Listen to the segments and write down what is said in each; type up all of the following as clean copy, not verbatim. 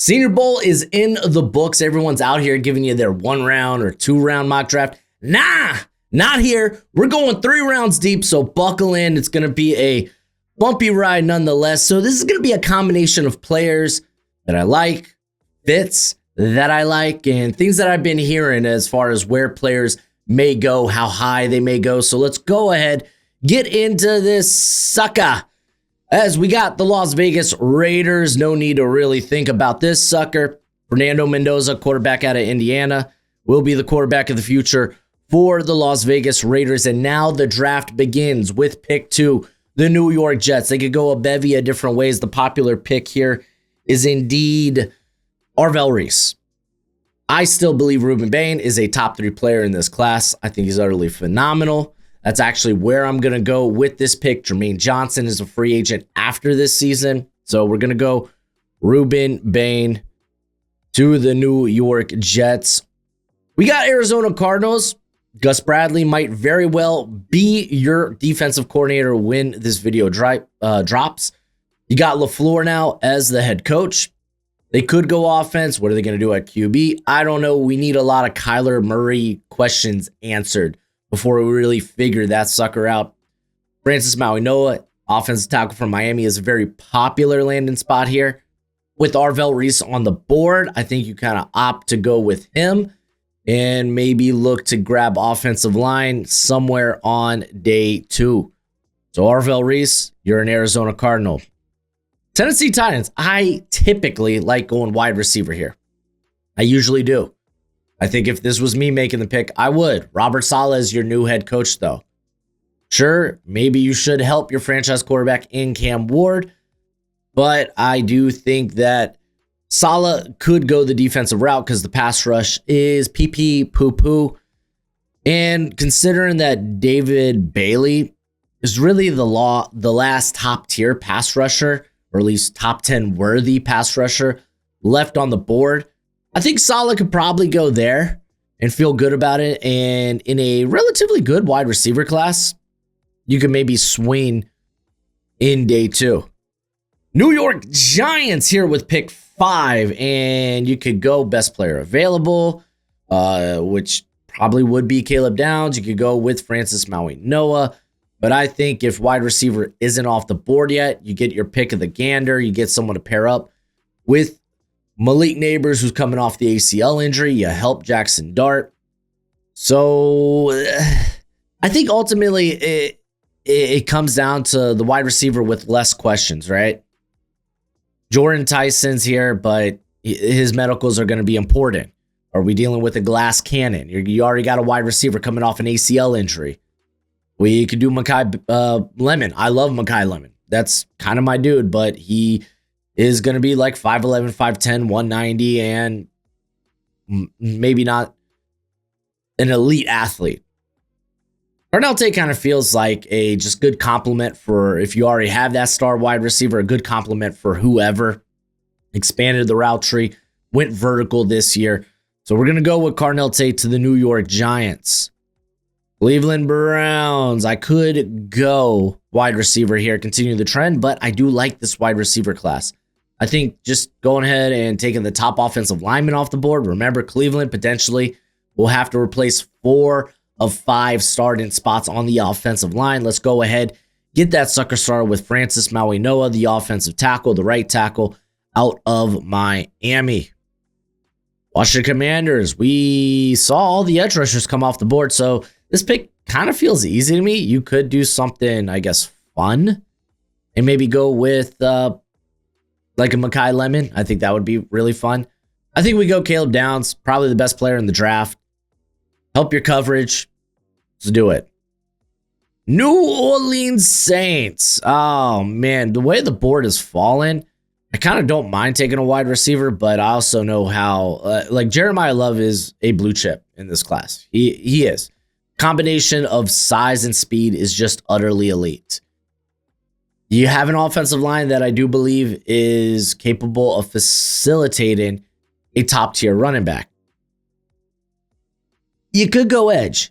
Senior Bowl is in the books. Everyone's out here giving you their 1 round or 2 round mock draft. Nah, not here. We're going 3 rounds deep, so buckle in. It's going to be a bumpy ride nonetheless. So this is going to be a combination of players that I like, fits that I like, and things that I've been hearing as far as where players may go, how high they may go. So let's go ahead, get into this sucker. As we got the Las Vegas Raiders, no need to really think about this sucker. Fernando Mendoza, quarterback out of Indiana, will be the quarterback of the future for the Las Vegas Raiders. And now the draft begins with pick 2, the New York Jets. They could go a bevy of different ways. The popular pick here is indeed Arvell Reese. I still believe Ruben Bain is a top 3 player in this class. I think he's utterly phenomenal. That's actually where I'm going to go with this pick. Jermaine Johnson is a free agent after this season. So we're going to go Ruben Bain to the New York Jets. We got Arizona Cardinals. Gus Bradley might very well be your defensive coordinator when this video drops. You got LaFleur now as the head coach. They could go offense. What are they going to do at QB? I don't know. We need a lot of Kyler Murray questions answered before we really figure that sucker out. Francis Mauigoa, offensive tackle from Miami, is a very popular landing spot here. With Arvell Reese on the board, I think you kind of opt to go with him and maybe look to grab offensive line somewhere on day 2. So Arvell Reese, you're an Arizona Cardinal. Tennessee Titans, I typically like going wide receiver here. I usually do. I think if this was me making the pick, I would. Robert Saleh is your new head coach, though. Sure, maybe you should help your franchise quarterback in Cam Ward, but I do think that Saleh could go the defensive route because the pass rush is pee-pee, poo-poo. And considering that David Bailey is really the last top-tier pass rusher, or at least top 10 worthy pass rusher left on the board, I think Saleh could probably go there and feel good about it. And in a relatively good wide receiver class, you could maybe swing in day 2. New York Giants here with pick 5, and you could go best player available, which probably would be Caleb Downs. You could go with Francis Mauigoa. But I think if wide receiver isn't off the board yet, you get your pick of the gander. You get someone to pair up with Malik Neighbors, who's coming off the ACL injury. You help Jackson Dart. So I think ultimately it comes down to the wide receiver with less questions, right? Jordan Tyson's here, but his medicals are going to be important. Are we dealing with a glass cannon? You already got a wide receiver coming off an ACL injury. We could do Makai Lemon. I love Makai Lemon. That's kind of my dude, but he is going to be like 5'11", 5'10", 190, and maybe not an elite athlete. Darnell Tate kind of feels like a just good compliment for if you already have that star wide receiver, a good compliment for whoever expanded the route tree, went vertical this year. So we're going to go with Darnell Tate to the New York Giants. Cleveland Browns, I could go wide receiver here, continue the trend, but I do like this wide receiver class. I think just going ahead and taking the top offensive lineman off the board. Remember, Cleveland potentially will have to replace 4 of 5 starting spots on the offensive line. Let's go ahead, get that sucker started with Francis Mauigoa, the offensive tackle, the right tackle out of Miami. Washington Commanders, we saw all the edge rushers come off the board, so this pick kind of feels easy to me. You could do something, I guess, fun and maybe go with like a Makai Lemon. I think that would be really fun. I think we go Caleb Downs, probably the best player in the draft. Help your coverage. Let's do it. New Orleans Saints. Oh, man, the way the board is falling, I kind of don't mind taking a wide receiver, but I also know how, like Jeremiah Love is a blue chip in this class. He is. Combination of size and speed is just utterly elite. You have an offensive line that I do believe is capable of facilitating a top tier running back. You could go edge.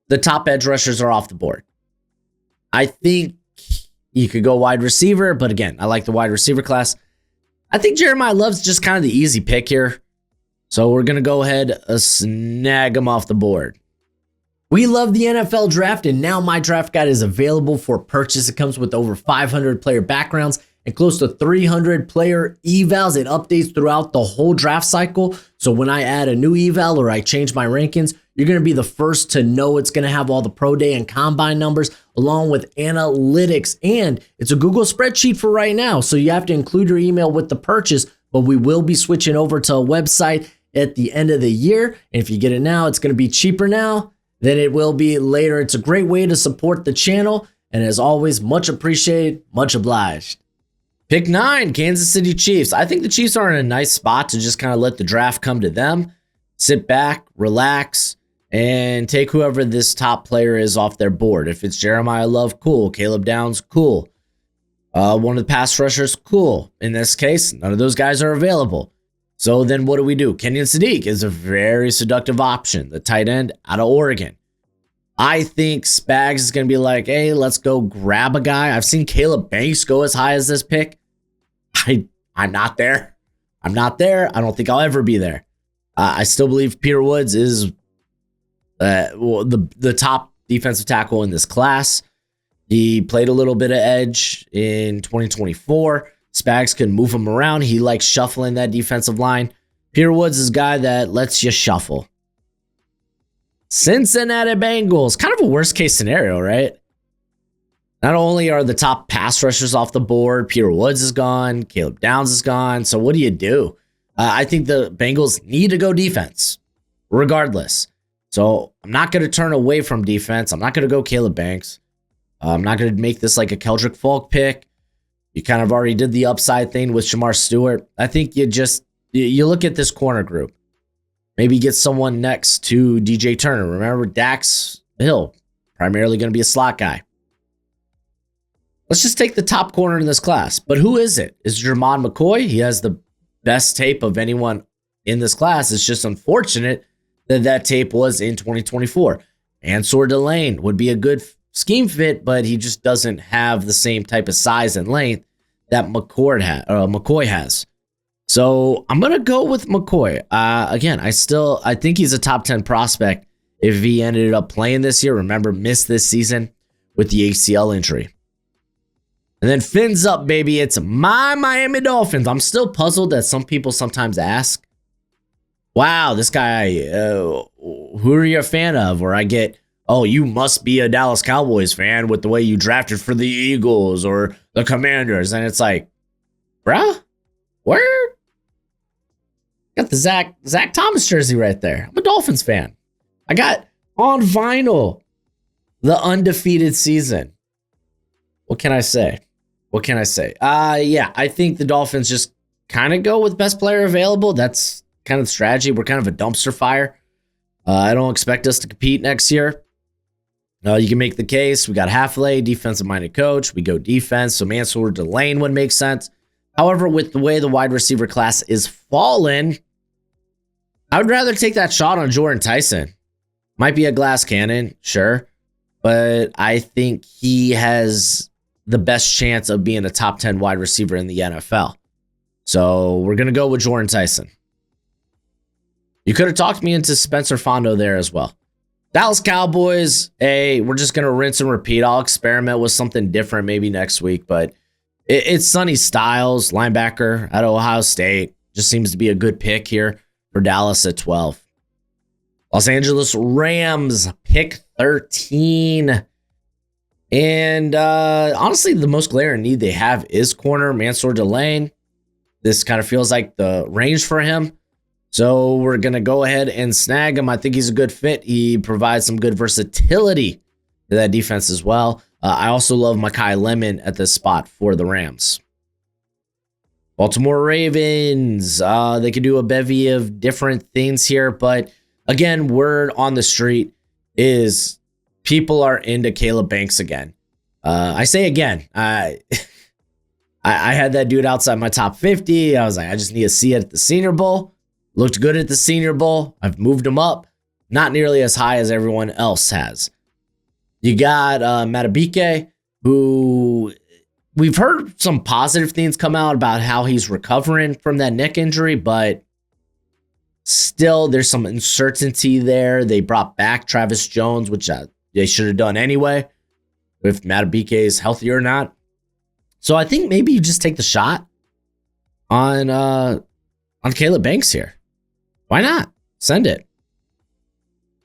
The top edge rushers are off the board. I think you could go wide receiver, but again, I like the wide receiver class. I think Jeremiah Love's just kind of the easy pick here. So we're going to go ahead and snag him off the board. We love the NFL draft, and now my draft guide is available for purchase. It comes with over 500 player backgrounds and close to 300 player evals. It updates throughout the whole draft cycle. So when I add a new eval or I change my rankings, you're going to be the first to know. It's going to have all the pro day and combine numbers along with analytics, and it's a Google spreadsheet for right now. So you have to include your email with the purchase, but we will be switching over to a website at the end of the year. And if you get it now, it's going to be cheaper now than it will be later. It's a great way to support the channel. And as always, much appreciated, much obliged. Pick 9, Kansas City Chiefs. I think the Chiefs are in a nice spot to just kind of let the draft come to them. Sit back, relax, and take whoever this top player is off their board. If it's Jeremiah Love, cool. Caleb Downs, cool. One of the pass rushers, cool. In this case, none of those guys are available. So then what do? Kenyon Sadiq is a very seductive option, the tight end out of Oregon. I think Spags is going to be like, hey, let's go grab a guy. I've seen Caleb Banks go as high as this pick. I'm not there. I'm not there. I don't think I'll ever be there. I still believe Peter Woods is the top defensive tackle in this class. He played a little bit of edge in 2024. Spags can move him around. He likes shuffling that defensive line. Peter Woods is a guy that lets you shuffle. Cincinnati Bengals. Kind of a worst case scenario, right? Not only are the top pass rushers off the board, Peter Woods is gone, Caleb Downs is gone. So what do? I think the Bengals need to go defense, regardless. So I'm not going to turn away from defense. I'm not going to go Caleb Banks. I'm not going to make this like a Keldrick Falk pick. You kind of already did the upside thing with Shamar Stewart. I think you look at this corner group. Maybe get someone next to DJ Turner. Remember, Dax Hill, primarily going to be a slot guy. Let's just take the top corner in this class. But who is it? Is it Jermon McCoy? He has the best tape of anyone in this class. It's just unfortunate that tape was in 2024. Ansor Delane would be a good scheme fit, but he just doesn't have the same type of size and length that McCoy has. So I'm going to go with McCoy. Again, I think he's a top 10 prospect if he ended up playing this year. Remember, missed this season with the ACL injury. And then fins up, baby. It's my Miami Dolphins. I'm still puzzled that some people sometimes ask, wow, this guy, who are you a fan of? Or I get, oh, you must be a Dallas Cowboys fan with the way you drafted for the Eagles or the Commanders. And it's like, bruh, where? Got the Zach Thomas jersey right there. I'm a Dolphins fan. I got on vinyl the undefeated season. What can I say? Yeah, I think the Dolphins just kind of go with best player available. That's kind of the strategy. We're kind of a dumpster fire. I don't expect us to compete next year. You can make the case. We got Halfley, defensive-minded coach. We go defense, so Mansour Delane would make sense. However, with the way the wide receiver class is fallen, I would rather take that shot on Jordan Tyson. Might be a glass cannon, sure, but I think he has the best chance of being a top 10 wide receiver in the NFL. So we're going to go with Jordan Tyson. You could have talked me into Spencer Fondo there as well. Dallas Cowboys, hey, we're just going to rinse and repeat. I'll experiment with something different maybe next week, but it's Sonny Styles, linebacker out of Ohio State. Just seems to be a good pick here for Dallas at 12. Los Angeles Rams, pick 13. And honestly, the most glaring need they have is corner, Mansour Delane. This kind of feels like the range for him. So we're going to go ahead and snag him. I think he's a good fit. He provides some good versatility to that defense as well. I also love Mekhi Lemon at this spot for the Rams. Baltimore Ravens. They could do a bevy of different things here. But again, word on the street is people are into Caleb Banks again. I say again. I had that dude outside my top 50. I was like, I just need to see it at the Senior Bowl. Looked good at the Senior Bowl. I've moved him up. Not nearly as high as everyone else has. You got Matabike, who we've heard some positive things come out about how he's recovering from that neck injury, but still there's some uncertainty there. They brought back Travis Jones, which they should have done anyway, if Matabike is healthy or not. So I think maybe you just take the shot on Caleb Banks here. Why not? Send it.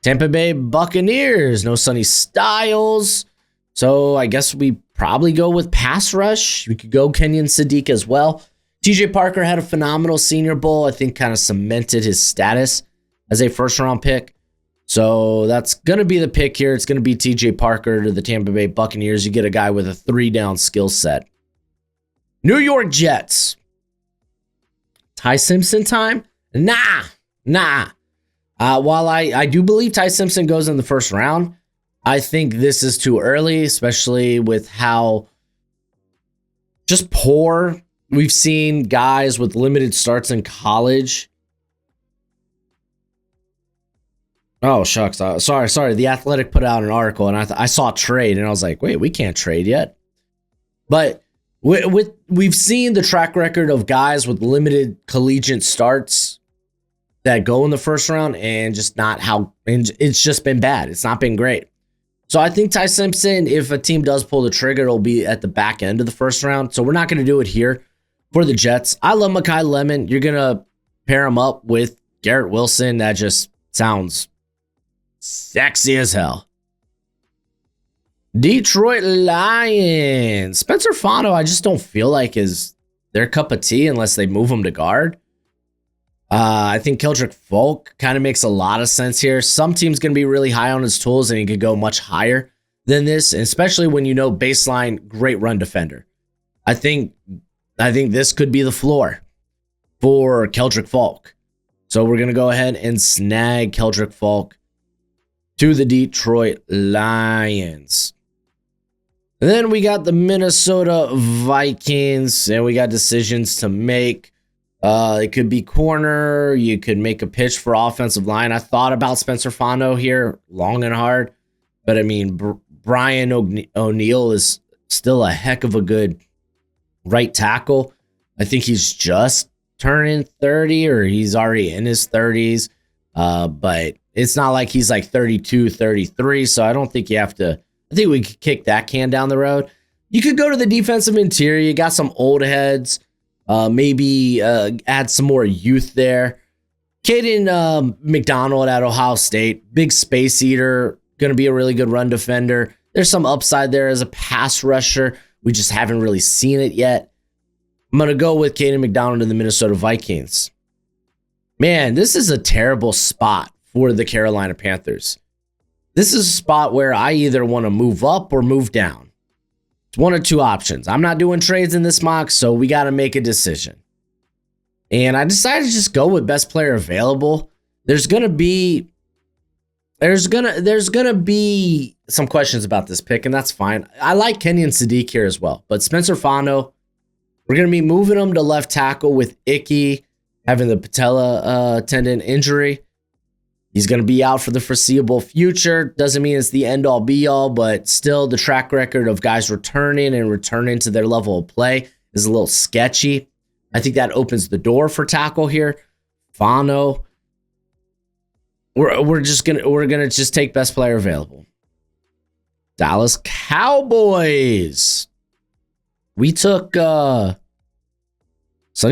Tampa Bay Buccaneers, no Sonny Styles. So I guess we probably go with pass rush. We could go Kenyon Sadiq as well. TJ Parker had a phenomenal Senior Bowl. I think kind of cemented his status as a first-round pick. So that's going to be the pick here. It's going to be TJ Parker to the Tampa Bay Buccaneers. You get a guy with a 3-down skill set. New York Jets. Ty Simpson time? Nah. While I do believe Ty Simpson goes in the first round, I think this is too early, especially with how just poor we've seen guys with limited starts in college. Oh, shucks. Sorry. The Athletic put out an article, and I saw trade, and I was like, wait, we can't trade yet. But we've seen the track record of guys with limited collegiate starts that go in the first round, and just not how, and it's just been bad. It's not been great. So I think Ty Simpson, if a team does pull the trigger, it'll be at the back end of the first round. So we're not going to do it here for the Jets. I love Mekhi Lemon. You're going to pair him up with Garrett Wilson. That just sounds sexy as hell. Detroit Lions. Spencer Fano, I just don't feel like is their cup of tea unless they move him to guard. I think Keldrick Folk kind of makes a lot of sense here. Some team's going to be really high on his tools, and he could go much higher than this, especially when you know baseline, great run defender. I think this could be the floor for Keldrick Folk. So we're going to go ahead and snag Keldrick Folk to the Detroit Lions. And then we got the Minnesota Vikings, and we got decisions to make. It could be corner. You could make a pitch for offensive line. I thought about Spencer Fano here long and hard, but I mean, Brian O'Neill is still a heck of a good right tackle. I think he's just turning 30, or he's already in his 30s, but it's not like he's like 32, 33, so I don't think you have to. I think we could kick that can down the road. You could go to the defensive interior. You got some old heads. Maybe add some more youth there. Caden McDonald at Ohio State, big space eater, going to be a really good run defender. There's some upside there as a pass rusher. We just haven't really seen it yet. I'm going to go with Caden McDonald and the Minnesota Vikings. Man, this is a terrible spot for the Carolina Panthers. This is a spot where I either want to move up or move down. It's one of two options. I'm not doing trades in this mock, so we got to make a decision. And I decided to just go with best player available. There's gonna be some questions about this pick, and that's fine. I like Kenyon Sadiq here as well, but Spencer Fano, we're gonna be moving him to left tackle with Icky having the patella tendon injury. He's going to be out for the foreseeable future. Doesn't mean it's the end-all, be-all, but still the track record of guys returning to their level of play is a little sketchy. I think that opens the door for tackle here. Fano. We're gonna just take best player available. Dallas Cowboys. We took Sonny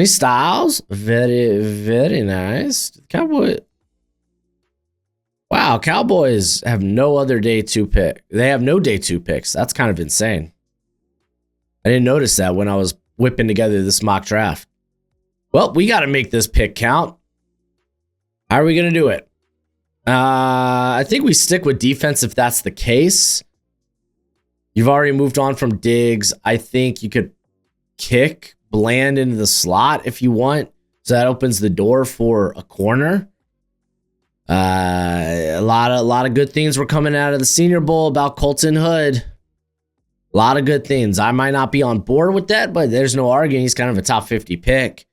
Styles. Very, very nice. Wow, Cowboys have no other day 2 pick. They have no day 2 picks. That's kind of insane. I didn't notice that when I was whipping together this mock draft. Well, we got to make this pick count. How are we going to do it? I think we stick with defense if that's the case. You've already moved on from Diggs. I think you could kick Bland into the slot if you want. So that opens the door for a corner. A lot of good things were coming out of the Senior Bowl about Colton Hood. A lot of good things. I might not be on board with that, but there's no arguing. He's kind of a top 50 pick.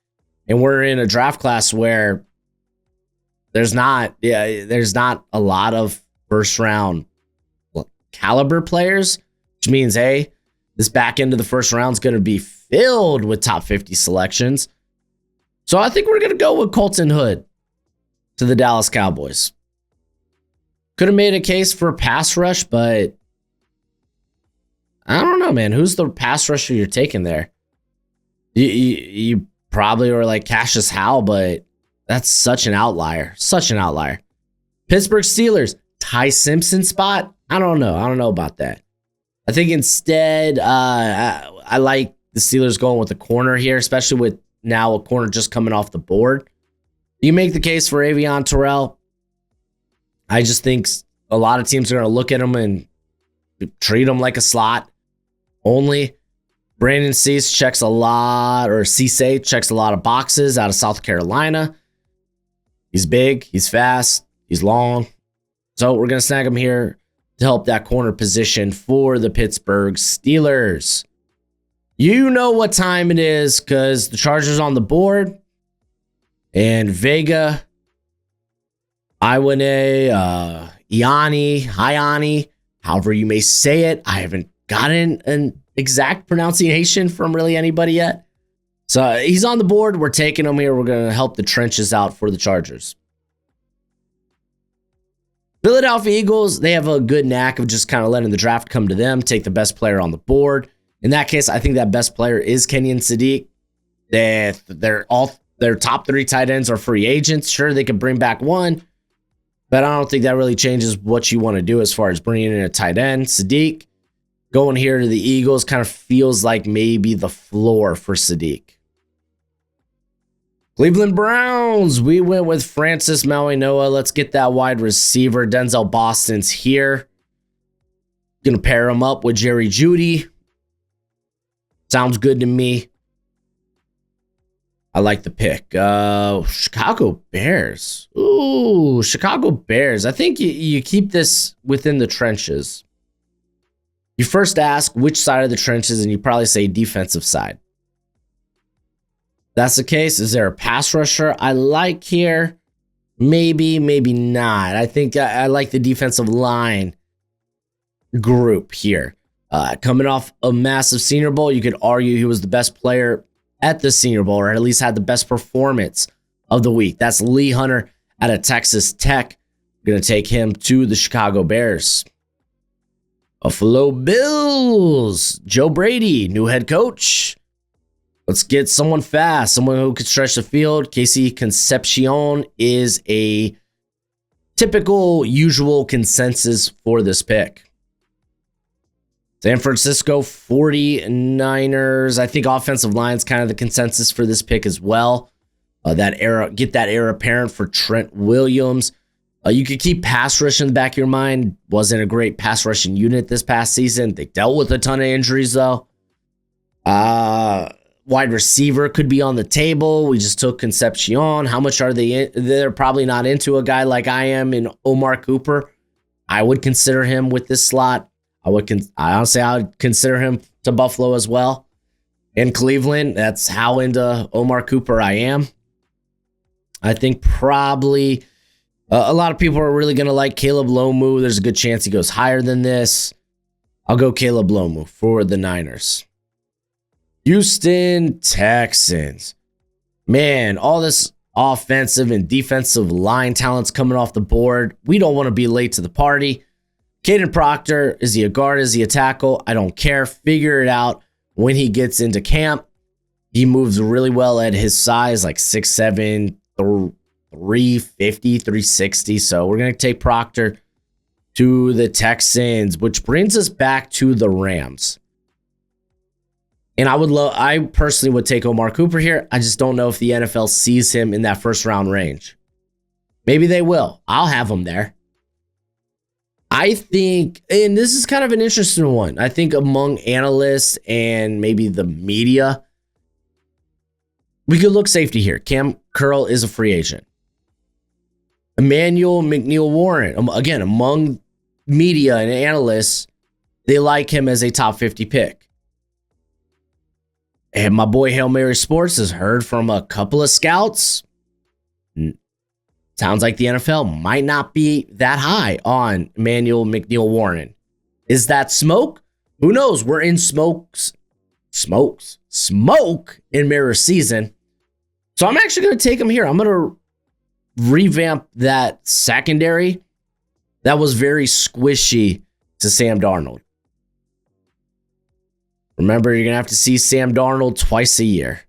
And we're in a draft class where there's not a lot of first round caliber players, which means, hey, This back end of the first round is going to be filled with top 50 selections. So I think we're going to go with Colton Hood to the Dallas Cowboys. Could have made a case for a pass rush, but I don't know, man. Who's the pass rusher you're taking there? You probably were like Cassius Howell, but that's such an outlier. Such an outlier. Pittsburgh Steelers, Ty Simpson spot? I don't know. I don't know about that. I think instead, I like the Steelers going with the corner here, especially with now a corner just coming off the board. You make the case for Avion Terrell. I just think a lot of teams are going to look at him and treat him like a slot only. Brandon Cease checks a lot, or Cisse checks a lot of boxes out of South Carolina. He's big, he's fast, he's long. So we're going to snag him here to help that corner position for the Pittsburgh Steelers. You know what time it is because the Chargers on the board. And Vega, Iwane, Iani, however you may say it. I haven't gotten an exact pronunciation from really anybody yet. So he's on the board. We're taking him here. We're going to help the trenches out for the Chargers. Philadelphia Eagles, they have a good knack of just kind of letting the draft come to them, take the best player on the board. In that case, I think that best player is Kenyon Sadiq. Their top 3 tight ends are free agents. Sure, they could bring back one, but I don't think that really changes what you want to do as far as bringing in a tight end. Sadiq going here to the Eagles kind of feels like maybe the floor for Sadiq. Cleveland Browns, we went with Francis Mauigoa. Let's get that wide receiver. Denzel Boston's here. Gonna pair him up with Jerry Jeudy. Sounds good to me. I like the pick. Chicago Bears. Ooh, Chicago Bears. I think you keep this within the trenches. You first ask which side of the trenches, and you probably say defensive side. That's the case. Is there a pass rusher I like here? Maybe, maybe not. I think I like the defensive line group here. Coming off a massive Senior Bowl, you could argue he was the best player at the Senior Bowl, or at least had the best performance of the week. That's Lee Hunter out of Texas Tech. We're going to take him to the Chicago Bears. Buffalo Bills. Joe Brady, new head coach. Let's get someone fast, someone who can stretch the field. Casey Concepcion is a typical, usual consensus for this pick. San Francisco 49ers. I think offensive line is kind of the consensus for this pick as well. Get that heir apparent for Trent Williams. You could keep pass rush in the back of your mind. Wasn't a great pass rushing unit this past season. They dealt with a ton of injuries though. Wide receiver could be on the table. We just took Concepcion. How much are they? They're probably not into a guy like I am in Omar Cooper. I would consider him with this slot. I would consider him to Buffalo as well. In Cleveland, that's how into Omar Cooper I am. I think probably a lot of people are really going to like Caleb Lomu. There's a good chance he goes higher than this. I'll go Caleb Lomu for the Niners. Houston Texans. Man, all this offensive and defensive line talent's coming off the board. We don't want to be late to the party. Caden Proctor, is he a guard? Is he a tackle? I don't care. Figure it out when he gets into camp. He moves really well at his size, like 6'7", 350, 360. So we're going to take Proctor to the Texans, which brings us back to the Rams. And I personally would take Omar Cooper here. I just don't know if the NFL sees him in that first round range. Maybe they will. I'll have him there. I think, and this is kind of an interesting one. I think among analysts and maybe the media, we could look safety here. Cam Curl is a free agent. Emmanuel McNeil-Warren, again, among media and analysts, they like him as a top 50 pick. And my boy Hail Mary Sports has heard from a couple of scouts. Sounds like the NFL might not be that high on Emmanuel McNeil-Warren. Is that smoke? who knows? We're in smoke and mirror season. So I'm actually going to take him here. I'm going to revamp that secondary that was very squishy to Sam Darnold. Remember, you're going to have to see Sam Darnold twice a year.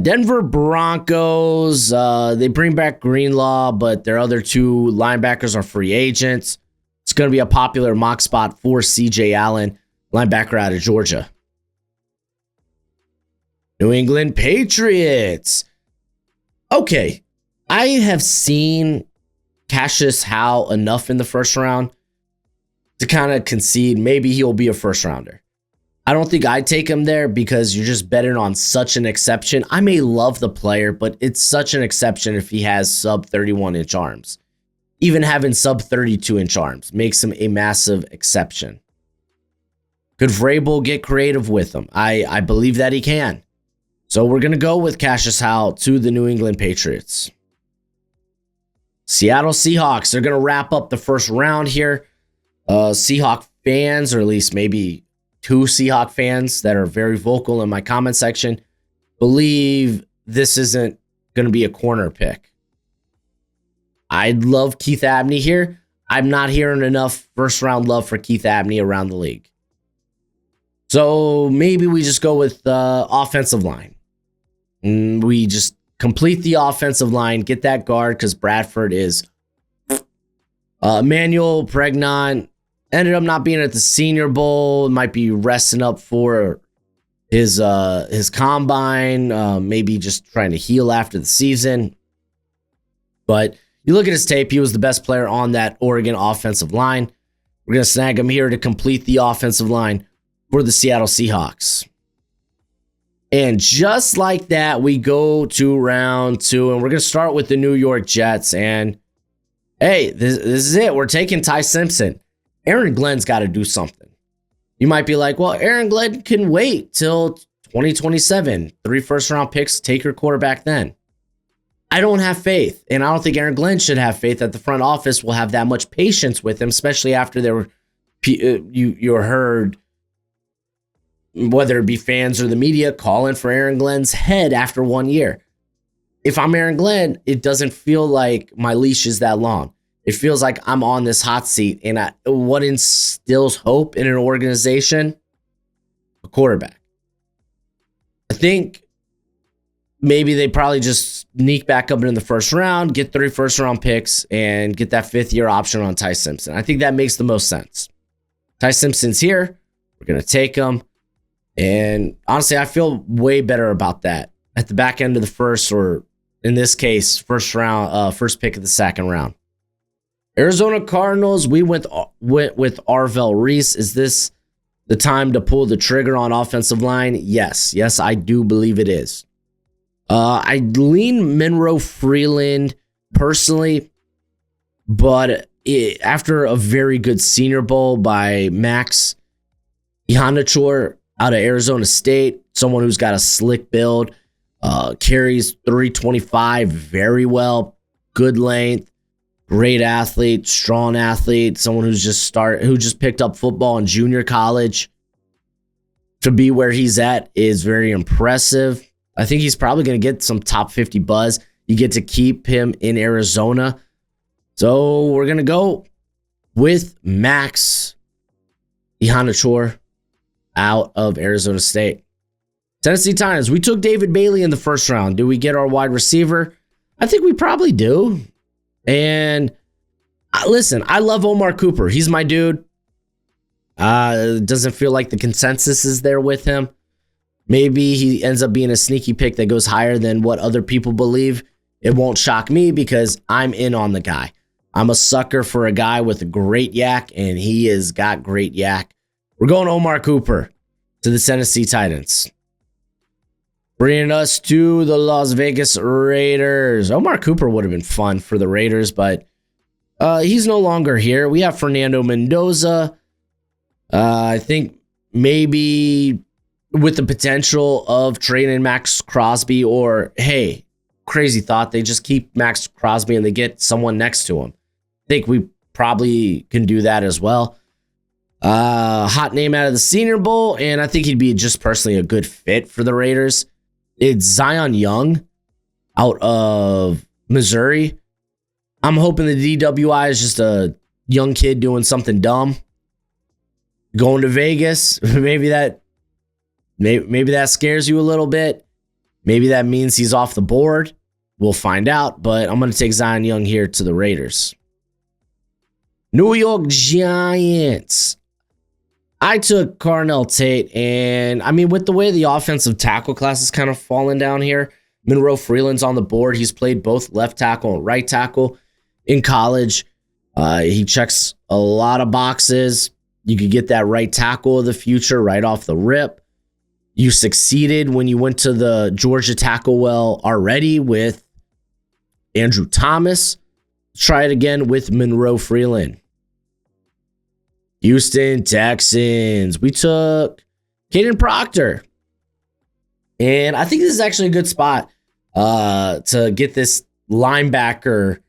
Denver Broncos, they bring back Greenlaw, but their other two linebackers are free agents. It's going to be a popular mock spot for CJ Allen, linebacker out of Georgia. New England Patriots. Okay, I have seen Cassius Howe enough in the first round to kind of concede maybe he'll be a first rounder. I don't think I'd take him there because you're just betting on such an exception. I may love the player, but it's such an exception if he has sub 31-inch arms. Even having sub 32-inch arms makes him a massive exception. Could Vrabel get creative with him? I believe that he can. So we're going to go with Cassius Howe to the New England Patriots. Seattle Seahawks, they're going to wrap up the first round here. Seahawk fans, or at least maybe two Seahawk fans that are very vocal in my comment section, believe this isn't going to be a corner pick. I'd love Keith Abney here. I'm not hearing enough first round love for Keith Abney around the league. So maybe we just go with offensive line. We just complete the offensive line, get that guard because Bradford is Emmanuel Pregnon. Ended up not being at the Senior Bowl. Might be resting up for his combine. Maybe just trying to heal after the season. But you look at his tape, he was the best player on that Oregon offensive line. We're going to snag him here to complete the offensive line for the Seattle Seahawks. And just like that, we go to round 2, and we're going to start with the New York Jets. And hey, this is it. We're taking Ty Simpson. Aaron Glenn's got to do something. You might be like, well, Aaron Glenn can wait till 2027. 3 first-round picks, take your quarterback then. I don't have faith, and I don't think Aaron Glenn should have faith that the front office will have that much patience with him, especially after you heard, whether it be fans or the media, calling for Aaron Glenn's head after 1 year. If I'm Aaron Glenn, it doesn't feel like my leash is that long. It feels like I'm on this hot seat, and what instills hope in an organization? A quarterback. I think maybe they probably just sneak back up in the first round, get 3 first-round picks, and get that 5th-year option on Ty Simpson. I think that makes the most sense. Ty Simpson's here. We're going to take him. And honestly, I feel way better about that at the back end of the first, or in this case, first pick of the second round. Arizona Cardinals, we went with Arvell Reese. Is this the time to pull the trigger on offensive line? Yes, I do believe it is. I lean Monroe Freeland personally, but after a very good Senior Bowl by Max Ihanachor out of Arizona State, someone who's got a slick build, carries 325 very well, good length. Great athlete, strong athlete, someone who just picked up football in junior college. To be where he's at is very impressive. I think he's probably going to get some top 50 buzz. You get to keep him in Arizona. So we're going to go with Max Ihanachor out of Arizona State. Tennessee Titans, we took David Bailey in the first round. Do we get our wide receiver? I think we probably do. And listen, I love Omar Cooper. He's my dude. Doesn't feel like the consensus is there with him. Maybe he ends up being a sneaky pick that goes higher than what other people believe. It won't shock me because I'm in on the guy. I'm a sucker for a guy with a great yak, and he has got great yak. We're going Omar Cooper to the Tennessee Titans. Bringing us to the Las Vegas Raiders. Omar Cooper would have been fun for the Raiders, but he's no longer here. We have Fernando Mendoza. I think maybe with the potential of trading Max Crosby, or, hey, crazy thought, they just keep Max Crosby and they get someone next to him. I think we probably can do that as well. Hot name out of the Senior Bowl, and I think he'd be just personally a good fit for the Raiders. It's Zion Young out of Missouri. I'm hoping the DWI is just a young kid doing something dumb. Going to Vegas, maybe that scares you a little bit. Maybe that means he's off the board. We'll find out, but I'm going to take Zion Young here to the Raiders. New York Giants. I took Carnell Tate, and I mean, with the way the offensive tackle class is kind of falling down here, Monroe Freeland's on the board. He's played both left tackle and right tackle in college. He checks a lot of boxes. You could get that right tackle of the future right off the rip. You succeeded when you went to the Georgia tackle well already with Andrew Thomas. Try it again with Monroe Freeland. Houston Texans. We took Caden Proctor. And I think this is actually a good spot to get this linebacker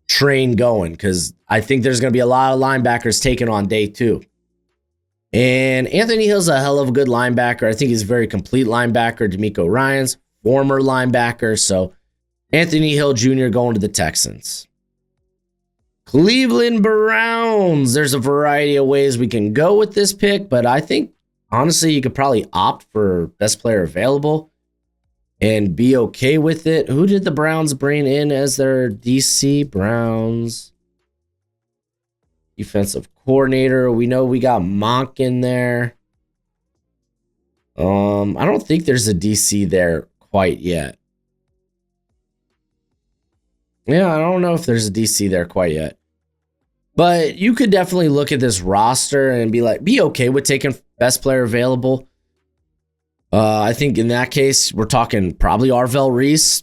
train going, because I think there's going to be a lot of linebackers taken on day 2. And Anthony Hill's a hell of a good linebacker. I think he's a very complete linebacker. D'Amico Ryans, former linebacker. So Anthony Hill Jr. going to the Texans. Cleveland Browns. There's a variety of ways we can go with this pick, but I think, honestly, you could probably opt for best player available and be okay with it. Who did the Browns bring in as their DC? Browns defensive coordinator. We know we got Monk in there. I don't think there's a DC there quite yet. Yeah, I don't know if there's a DC there quite yet. But you could definitely look at this roster and be okay with taking best player available. I think in that case, we're talking probably Arvell Reese.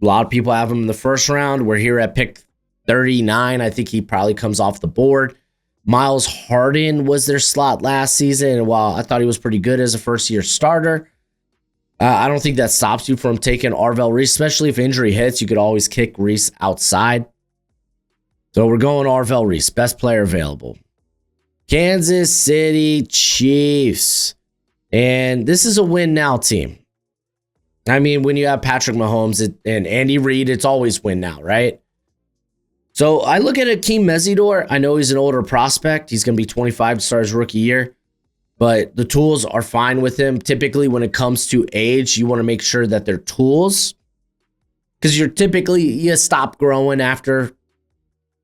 A lot of people have him in the first round. We're here at pick 39. I think he probably comes off the board. Miles Harden was their slot last season, and while I thought he was pretty good as a first-year starter, I don't think that stops you from taking Arvell Reese, especially if injury hits. You could always kick Reese outside. So we're going Arvell Reese, best player available. Kansas City Chiefs. And this is a win now team. I mean, when you have Patrick Mahomes and Andy Reid, it's always win now, right? So I look at Akeem Mesidor. I know he's an older prospect. He's going to be 25 to start his rookie year. But the tools are fine with him. Typically, when it comes to age, you want to make sure that they're tools. Because you stop growing after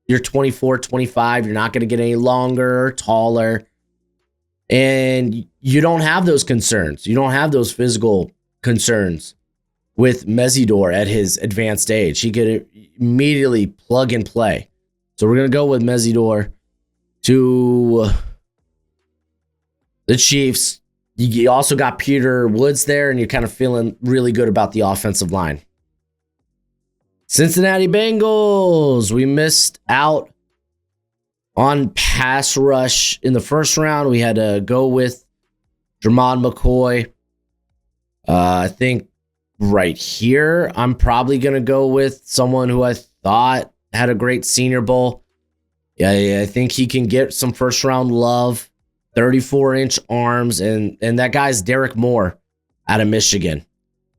you're 24, 25. You're not going to get any longer or taller. And you don't have those concerns. You don't have those physical concerns with Mesidor at his advanced age. He could immediately plug and play. So we're going to go with Mesidor to the Chiefs. You also got Peter Woods there, and you're kind of feeling really good about the offensive line. Cincinnati Bengals. We missed out on pass rush in the first round. We had to go with Jermon McCoy. I think right here, I'm probably going to go with someone who I thought had a great Senior Bowl. Yeah, I think he can get some first round love. 34-inch arms, and that guy's Derek Moore out of Michigan.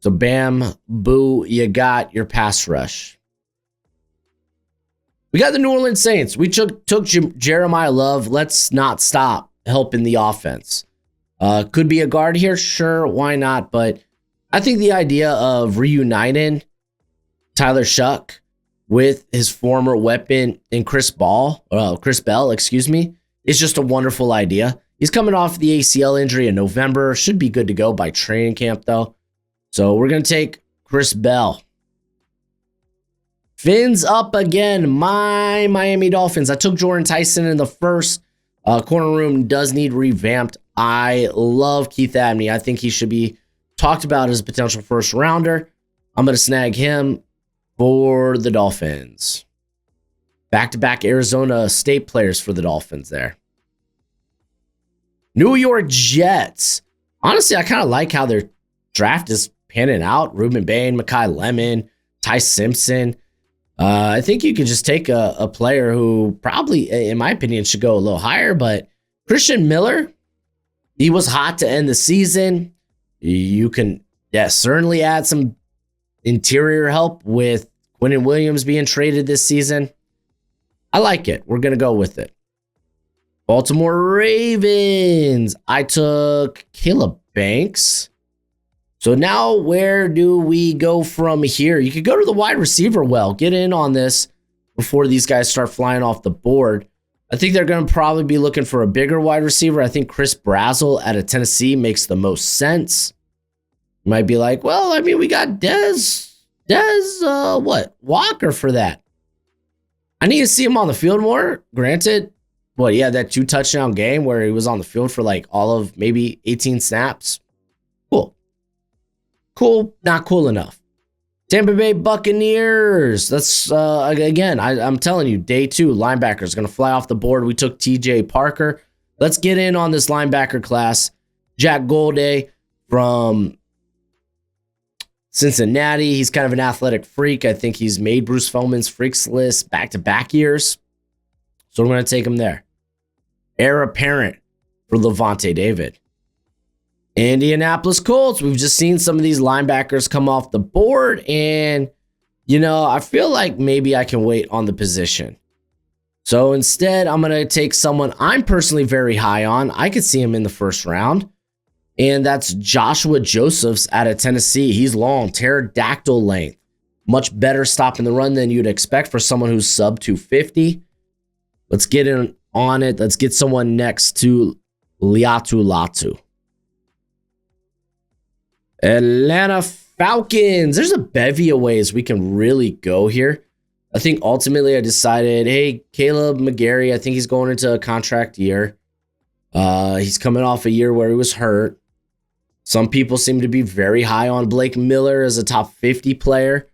So bam, boo, you got your pass rush. We got the New Orleans Saints. We took Jeremiah Love. Let's not stop helping the offense. Could be a guard here, sure, why not? But I think the idea of reuniting Tyler Shuck with his former weapon in Chris Bell, is just a wonderful idea. He's coming off the ACL injury in November. Should be good to go by training camp, though. So we're going to take Chris Bell. Fins up again. My Miami Dolphins. I took Jordan Tyson in the first. Corner room does need revamped. I love Keith Abney. I think he should be talked about as a potential first rounder. I'm going to snag him for the Dolphins. Back-to-back Arizona State players for the Dolphins there. New York Jets. Honestly, I kind of like how their draft is panning out. Ruben Bain, Mekhi Lemon, Ty Simpson. I think you could just take a player who probably, in my opinion, should go a little higher, but Christian Miller, he was hot to end the season. You can certainly add some interior help with Quinnen Williams being traded this season. I like it. We're going to go with it. Baltimore Ravens. I took Caleb Banks. So now where do we go from here? You could go to the wide receiver well. Get in on this before these guys start flying off the board. I think they're going to probably be looking for a bigger wide receiver. I think Chris Brazzell out of Tennessee makes the most sense. You might be like, well, I mean, we got Walker for that. I need to see him on the field more. Granted, he had that 2 touchdown game where he was on the field for like all of maybe 18 snaps. Cool, not cool enough. Tampa Bay Buccaneers. That's, again, I'm telling you, day 2, linebacker is going to fly off the board. We took TJ Parker. Let's get in on this linebacker class. Jack Golday from Cincinnati. He's kind of an athletic freak. I think he's made Bruce Feldman's freaks list back-to-back years. So we're going to take him there. Heir apparent for Levante David. Indianapolis Colts. We've just seen some of these linebackers come off the board, and, I feel like maybe I can wait on the position. So instead, I'm going to take someone I'm personally very high on. I could see him in the first round, and that's Joshua Josephs out of Tennessee. He's long, pterodactyl length. Much better stopping the run than you'd expect for someone who's sub 250. Let's get in on it. Let's get someone next to Liatu Latu. Atlanta Falcons. There's a bevy of ways we can really go here. I think ultimately I decided, hey, Caleb McGarry, I think he's going into a contract year. He's coming off a year where he was hurt. Some people seem to be very high on Blake Miller as a top 50 player,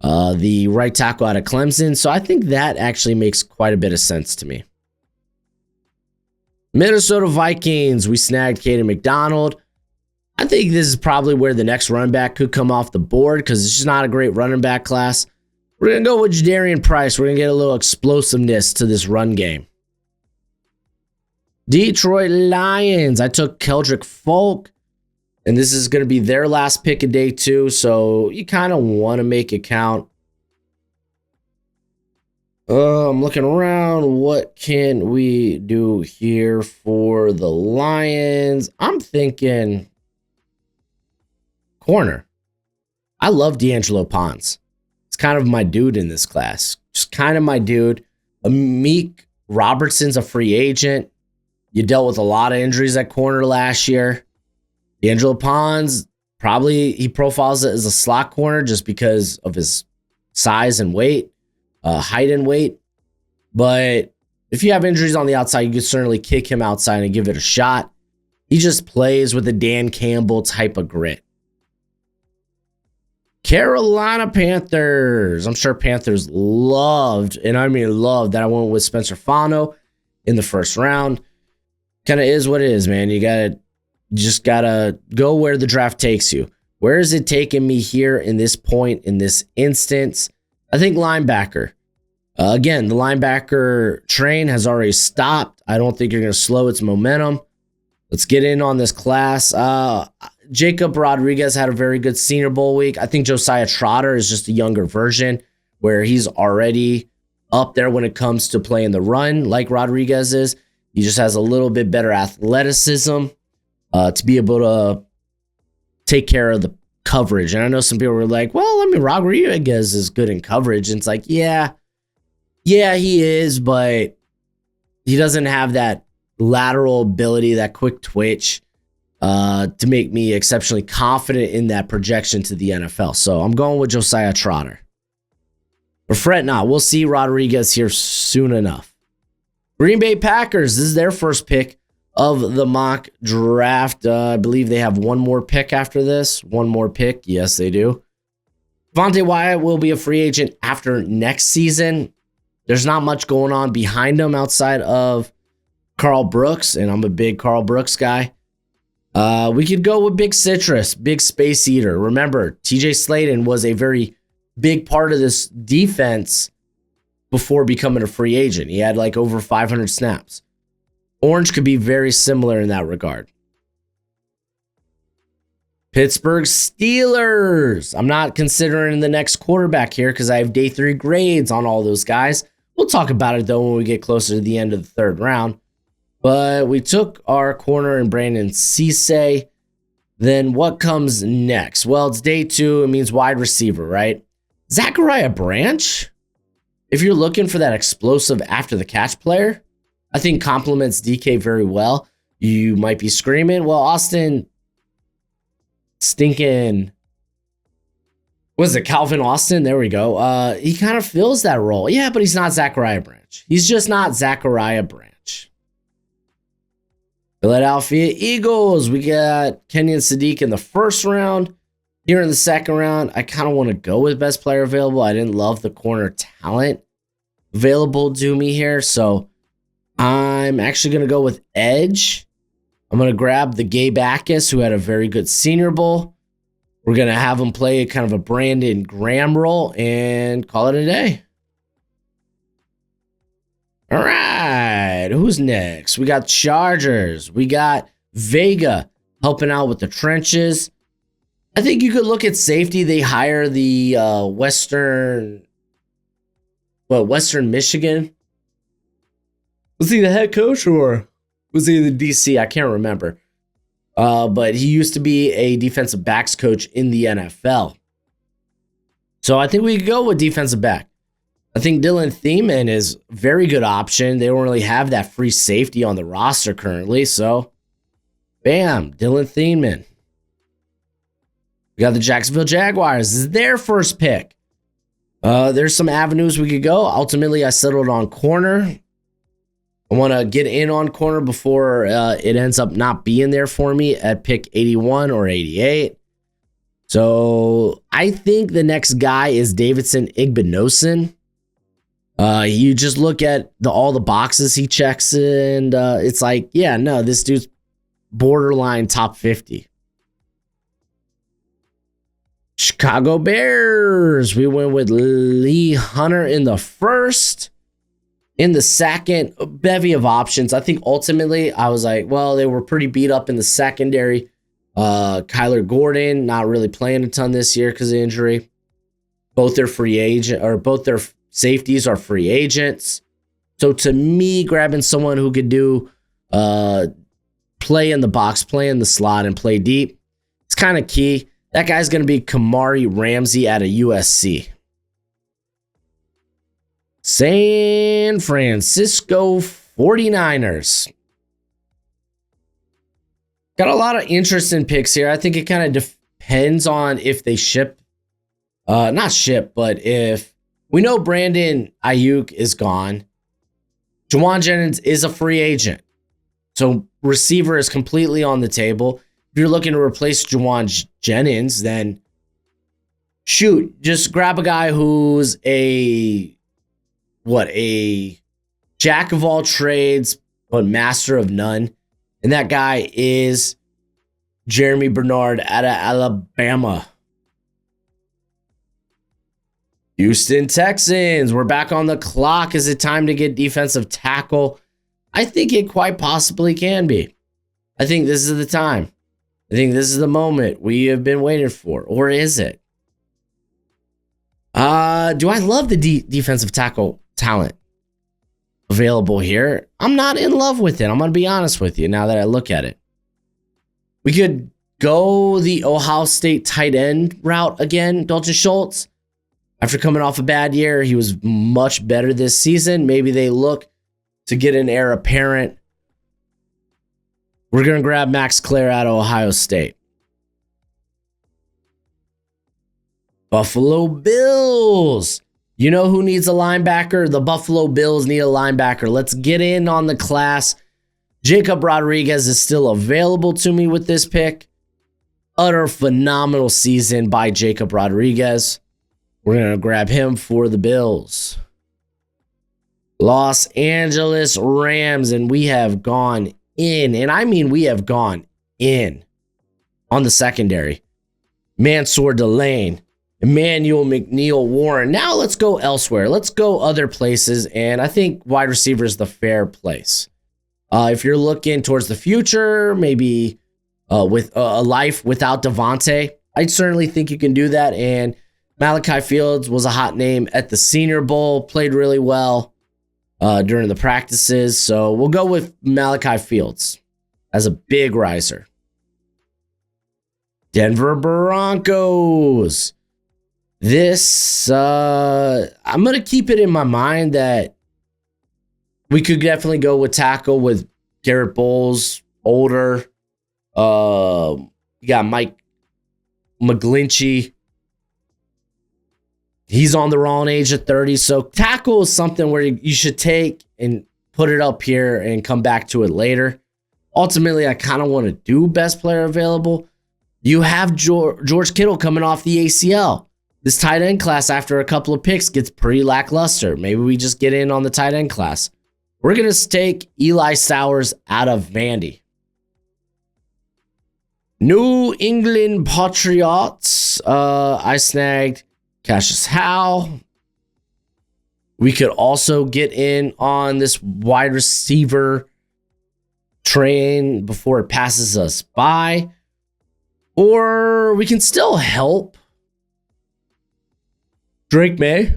the right tackle out of Clemson. So I think that actually makes quite a bit of sense to me. Minnesota Vikings. We snagged Caden McDonald. I think this is probably where the next running back could come off the board because it's just not a great running back class. We're going to go with Jadarian Price. We're going to get a little explosiveness to this run game. Detroit Lions. I took Keldrick Folk, and this is going to be their last pick of day 2, so you kind of want to make it count. I'm looking around. What can we do here for the Lions? I'm thinking corner. I love D'Angelo Pons. It's kind of my dude in this class. Just kind of my dude. Meek Robertson's a free agent. You dealt with a lot of injuries at corner last year. D'Angelo Pons, probably he profiles it as a slot corner just because of his size and weight, height and weight. But if you have injuries on the outside, you can certainly kick him outside and give it a shot. He just plays with a Dan Campbell type of grit. Carolina Panthers. I'm sure Panthers loved, and I mean loved, that I went with Spencer Fano in the first round. Kind of is what it is, man. You just gotta go where the draft takes you. Where is it taking me here in this point, in this instance? I think linebacker. Again, the linebacker train has already stopped. I don't think you're going to slow its momentum. Let's get in on this class. Jacob Rodriguez had a very good Senior Bowl week. I think Josiah Trotter is just a younger version where he's already up there when it comes to playing the run like Rodriguez is. He just has a little bit better athleticism to be able to take care of the coverage. And I know some people were like, well, I mean, Rodriguez is good in coverage. And it's like, yeah, he is, but he doesn't have that lateral ability, that quick twitch to make me exceptionally confident in that projection to the NFL. So I'm going with Josiah Trotter. But fret not. We'll see Rodriguez here soon enough. Green Bay Packers. This is their first pick of the mock draft. I believe they have one more pick after this. One more pick. Yes, they do. Devontae Wyatt will be a free agent after next season. There's not much going on behind him outside of Carl Brooks, and I'm a big Carl Brooks guy. We could go with Big Citrus, Big Space Eater. Remember, TJ Slaton was a very big part of this defense before becoming a free agent. He had like over 500 snaps. Orange could be very similar in that regard. Pittsburgh Steelers. I'm not considering the next quarterback here because I have day 3 grades on all those guys. We'll talk about it, though, when we get closer to the end of the 3rd round. But we took our corner in Brandon Cisse. Then what comes next? Well, it's day 2. It means wide receiver, right? Zachariah Branch. If you're looking for that explosive after-the-catch player, I think complements DK very well. You might be screaming, well, Austin stinking, was it Calvin Austin? There we go. He kind of fills that role. Yeah, but he's not Zachariah Branch. He's just not Zachariah Branch. Philadelphia Eagles. We got Kenyon Sadiq in the 1st round. Here in the 2nd round, I kind of want to go with best player available. I didn't love the corner talent available to me here, so I'm actually going to go with edge. I'm going to grab the Gabe Backus, who had a very good Senior Bowl. We're going to have him play kind of a Brandon Graham role and call it a day. All right, who's next? We got Chargers. We got Vega helping out with the trenches. I think you could look at safety. They hire the Western Michigan. Was he the head coach or was he the DC? I can't remember. But he used to be a defensive backs coach in the NFL. So I think we could go with defensive back. I think Dylan Thiemann is a very good option. They don't really have that free safety on the roster currently. So, bam, Dylan Thiemann. We got the Jacksonville Jaguars. This is their first pick. There's some avenues we could go. Ultimately, I settled on corner. I want to get in on corner before it ends up not being there for me at pick 81 or 88. So I think the next guy is Davidson Igbinosun. You just look at all the boxes he checks and it's like, yeah, no, this dude's borderline top 50. Chicago Bears. We went with Lee Hunter in the 1st. In the 2nd, bevy of options. I think ultimately I was like, well, they were pretty beat up in the secondary. Kyler Gordon, not really playing a ton this year because of injury. Both their safeties are free agents. So to me, grabbing someone who could do play in the box, play in the slot, and play deep, it's kind of key. That guy's going to be Kamari Ramsey out of USC. San Francisco 49ers. Got a lot of interesting picks here. I think it kind of depends on if they not ship, but if we know Brandon Ayuk is gone, Juwan Jennings is a free agent. So receiver is completely on the table. If you're looking to replace Juwan Jennings, then shoot, just grab a guy who's a jack of all trades, but master of none. And that guy is Jeremy Bernard out of Alabama. Houston Texans. We're back on the clock. Is it time to get defensive tackle? I think it quite possibly can be. I think this is the time. I think this is the moment we have been waiting for. Or is it? Do I love the defensive tackle talent available here? I'm not in love with it. I'm going to be honest with you now that I look at it. We could go the Ohio State tight end route again, Dalton Schultz. After coming off a bad year, he was much better this season. Maybe they look to get an heir apparent. We're going to grab Max Clare out of Ohio State. Buffalo Bills. You know who needs a linebacker? The Buffalo Bills need a linebacker. Let's get in on the class. Jacob Rodriguez is still available to me with this pick. Utter phenomenal season by Jacob Rodriguez. We're going to grab him for the Bills. Los Angeles Rams, and we have gone in, and I mean we have gone in on the secondary. Mansour Delane, Emmanuel McNeil Warren. Now let's go elsewhere. Let's go other places, and I think wide receiver is the fair place. If you're looking towards the future, maybe with a life without Devontae, I certainly think you can do that. And Malachi Fields was a hot name at the Senior Bowl, played really well during the practices. So we'll go with Malachi Fields as a big riser. Denver Broncos. This, I'm going to keep it in my mind that we could definitely go with tackle with Garrett Bowles, older. You got Mike McGlinchey. He's on the wrong age of 30. So tackle is something where you should take and put it up here and come back to it later. Ultimately, I kind of want to do best player available. You have George Kittle coming off the ACL. This tight end class, after a couple of picks, gets pretty lackluster. Maybe we just get in on the tight end class. We're going to take Eli Sowers out of Vandy. New England Patriots. I snagged Cassius Howe. We could also get in on this wide receiver train before it passes us by. Or we can still help Drake May.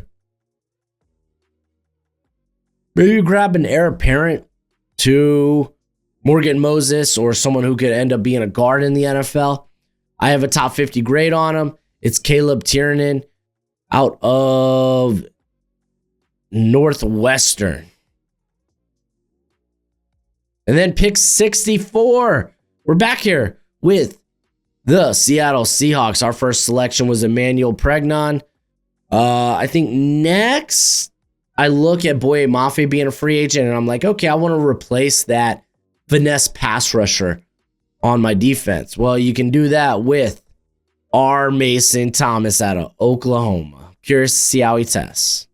Maybe grab an heir apparent to Morgan Moses or someone who could end up being a guard in the NFL. I have a top 50 grade on him. It's Caleb Tiernan out of Northwestern. And then pick 64. We're back here with the Seattle Seahawks. Our first selection was Emmanuel Pregnon. I think next I look at Boye Mafe being a free agent and I'm like, okay, I want to replace that finesse pass rusher on my defense. Well, you can do that with R. Mason Thomas out of Oklahoma. Curious to see how he tests.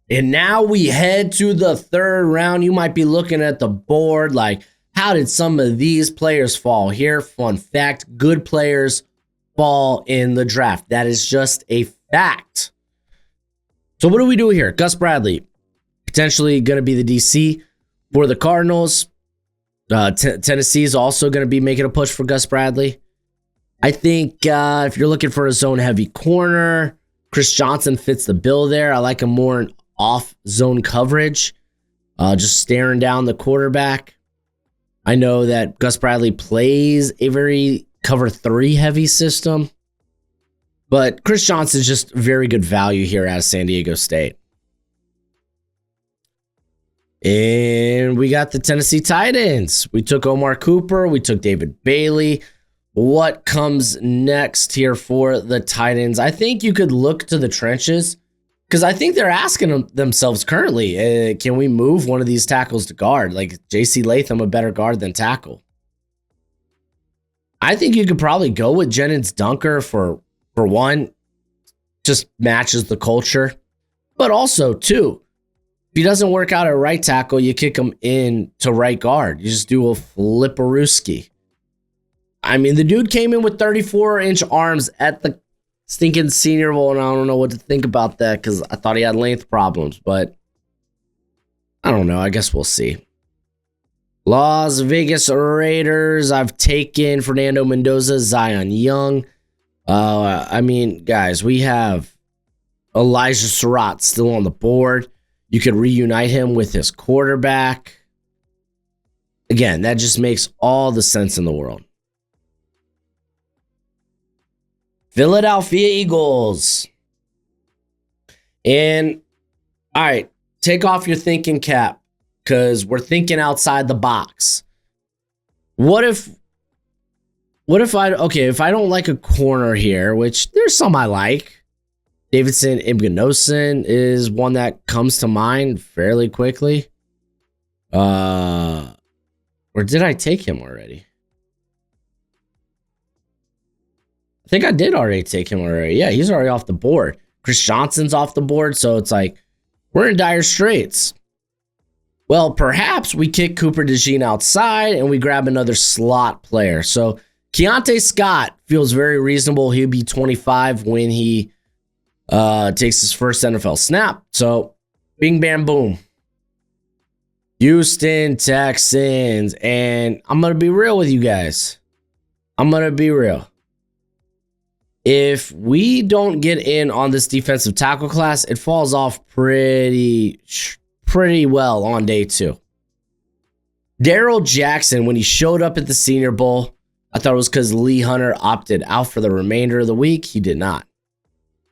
And now we head to the third round. You might be looking at the board like, how did some of these players fall here? Fun fact, good players fall in the draft. That is just a fact. So what do we do here? Gus Bradley, potentially going to be the DC for the Cardinals. Tennessee is also going to be making a push for Gus Bradley. I think if you're looking for a zone-heavy corner, Chris Johnson fits the bill there. I like him more in off-zone coverage, just staring down the quarterback. I know that Gus Bradley plays a very cover 3 heavy system, but Chris Johnson is just very good value here out of San Diego State. And we got the Tennessee Titans. We took Omar Cooper. We took David Bailey. What comes next here for the Titans? I think you could look to the trenches because I think they're asking themselves currently, can we move one of these tackles to guard? Like J.C. Latham, a better guard than tackle. I think you could probably go with Jennings Dunker for one, just matches the culture. But also, two, if he doesn't work out at right tackle, you kick him in to right guard. You just do a flipperooski. I mean, the dude came in with 34-inch arms at the stinking Senior Bowl, and I don't know what to think about that because I thought he had length problems, but I don't know. I guess we'll see. Las Vegas Raiders. I've taken Fernando Mendoza, Zion Young. I mean, guys, we have Elijah Surratt still on the board. You could reunite him with his quarterback. Again, that just makes all the sense in the world. Philadelphia Eagles. And, all right, take off your thinking cap because we're thinking outside the box. If I don't like a corner here, which there's some I like. Davidson Ibganosin is one that comes to mind fairly quickly. Or did I take him already? I think I did already take him already. Yeah, he's already off the board. Chris Johnson's off the board, so it's like we're in dire straits. Well, perhaps we kick Cooper DeJean outside and we grab another slot player. So Keontae Scott feels very reasonable. He'll be 25 when he takes his first NFL snap. So bing, bam, boom. Houston Texans. And I'm going to be real with you guys. I'm going to be real. If we don't get in on this defensive tackle class, it falls off pretty well on day 2. Darrell Jackson, when he showed up at the Senior Bowl, I thought it was because Lee Hunter opted out for the remainder of the week. He did not.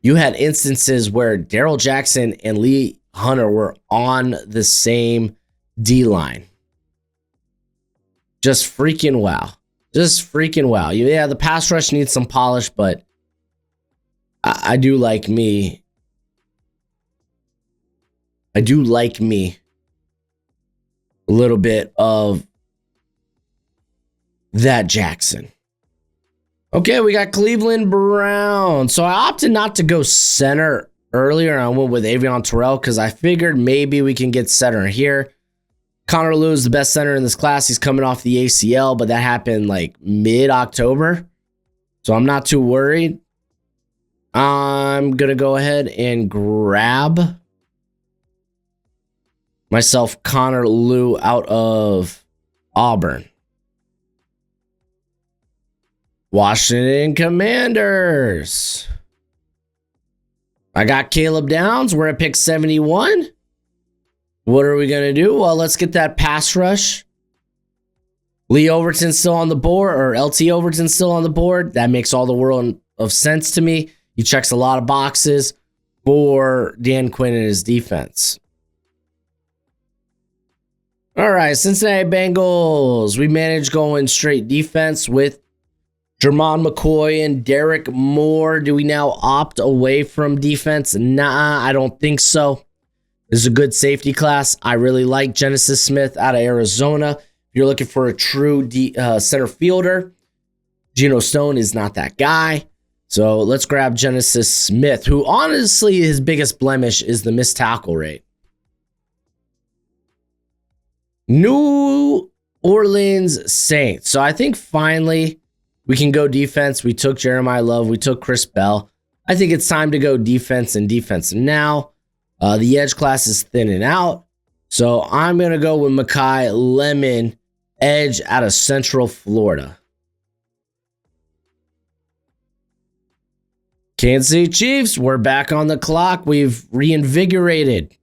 You had instances where Darrell Jackson and Lee Hunter were on the same D-line. Just freaking wow. Just freaking wow. Yeah, the pass rush needs some polish, but I do like me. I do like me a little bit of that Jackson. Okay, we got Cleveland Browns. So I opted not to go center earlier. I went with Avion Terrell because I figured maybe we can get center here. Connor Lew is the best center in this class. He's coming off the ACL, but that happened like mid-October. So I'm not too worried. I'm going to go ahead and grab myself Connor Lew out of Auburn. Washington Commanders. I got Caleb Downs. We're at pick 71. What are we going to do? Well, let's get that pass rush. Lee Overton still on the board, or LT Overton still on the board. That makes all the world of sense to me. He checks a lot of boxes for Dan Quinn and his defense. All right, Cincinnati Bengals. We managed going straight defense with Jermon McCoy and Derek Moore. Do we now opt away from defense? Nah, I don't think so. This is a good safety class. I really like Genesis Smith out of Arizona. If you're looking for a true center fielder, Geno Stone is not that guy. So let's grab Genesis Smith, who honestly his biggest blemish is the missed tackle rate. New Orleans Saints. So I think finally we can go defense. We took Jeremiah Love. We took Chris Bell. I think it's time to go defense and defense now. The edge class is thinning out. So I'm going to go with Mekhi Lemon, edge out of Central Florida. Kansas City Chiefs, we're back on the clock. We've reinvigorated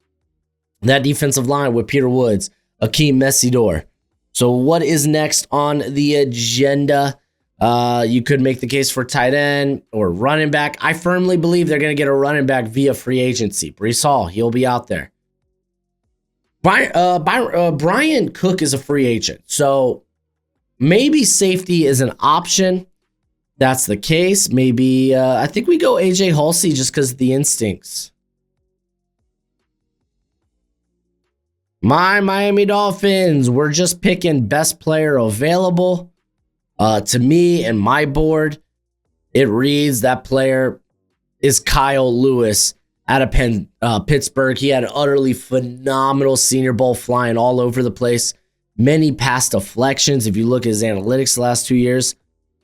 that defensive line with Peter Woods, Akeem Messidor. So what is next on the agenda? You could make the case for tight end or running back. I firmly believe they're going to get a running back via free agency. Breece Hall, he'll be out there. Brian Cook is a free agent. So maybe safety is an option. That's the case. Maybe I think we go AJ Halsey just because of the instincts. My Miami Dolphins, we're just picking best player available. To me and my board, it reads that player is Kyle Lewis out of Pittsburgh. He had an utterly phenomenal Senior Bowl, flying all over the place. Many pass deflections. If you look at his analytics the last 2 years,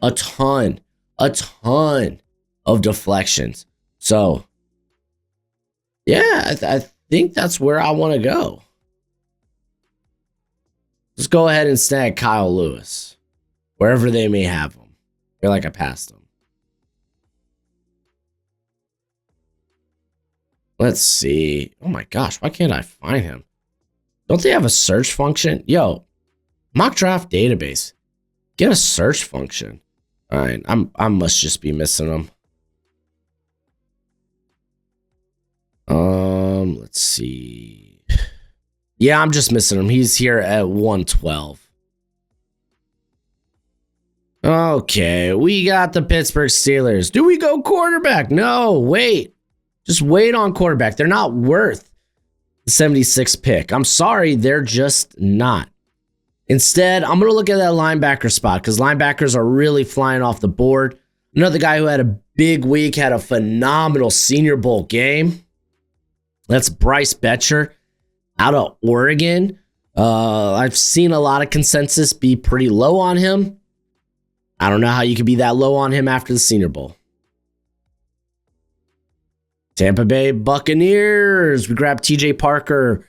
a ton of deflections. So, yeah, I think that's where I want to go. Let's go ahead and snag Kyle Lewis, wherever they may have him. I feel like I passed him. Let's see. Oh my gosh, why can't I find him? Don't they have a search function? Yo, mock draft database. Get a search function. All right, I must just be missing them. Let's see. Yeah, I'm just missing him. He's here at 112. Okay, we got the Pittsburgh Steelers. Do we go quarterback? No, wait. Just wait on quarterback. They're not worth the 76th pick. I'm sorry, they're just not. Instead, I'm going to look at that linebacker spot because linebackers are really flying off the board. Another guy who had a big week, had a phenomenal Senior Bowl game. That's Bryce Betcher out of Oregon. I've seen a lot of consensus be pretty low on him. I don't know how you could be that low on him after the Senior Bowl. Tampa Bay Buccaneers. We grabbed TJ Parker,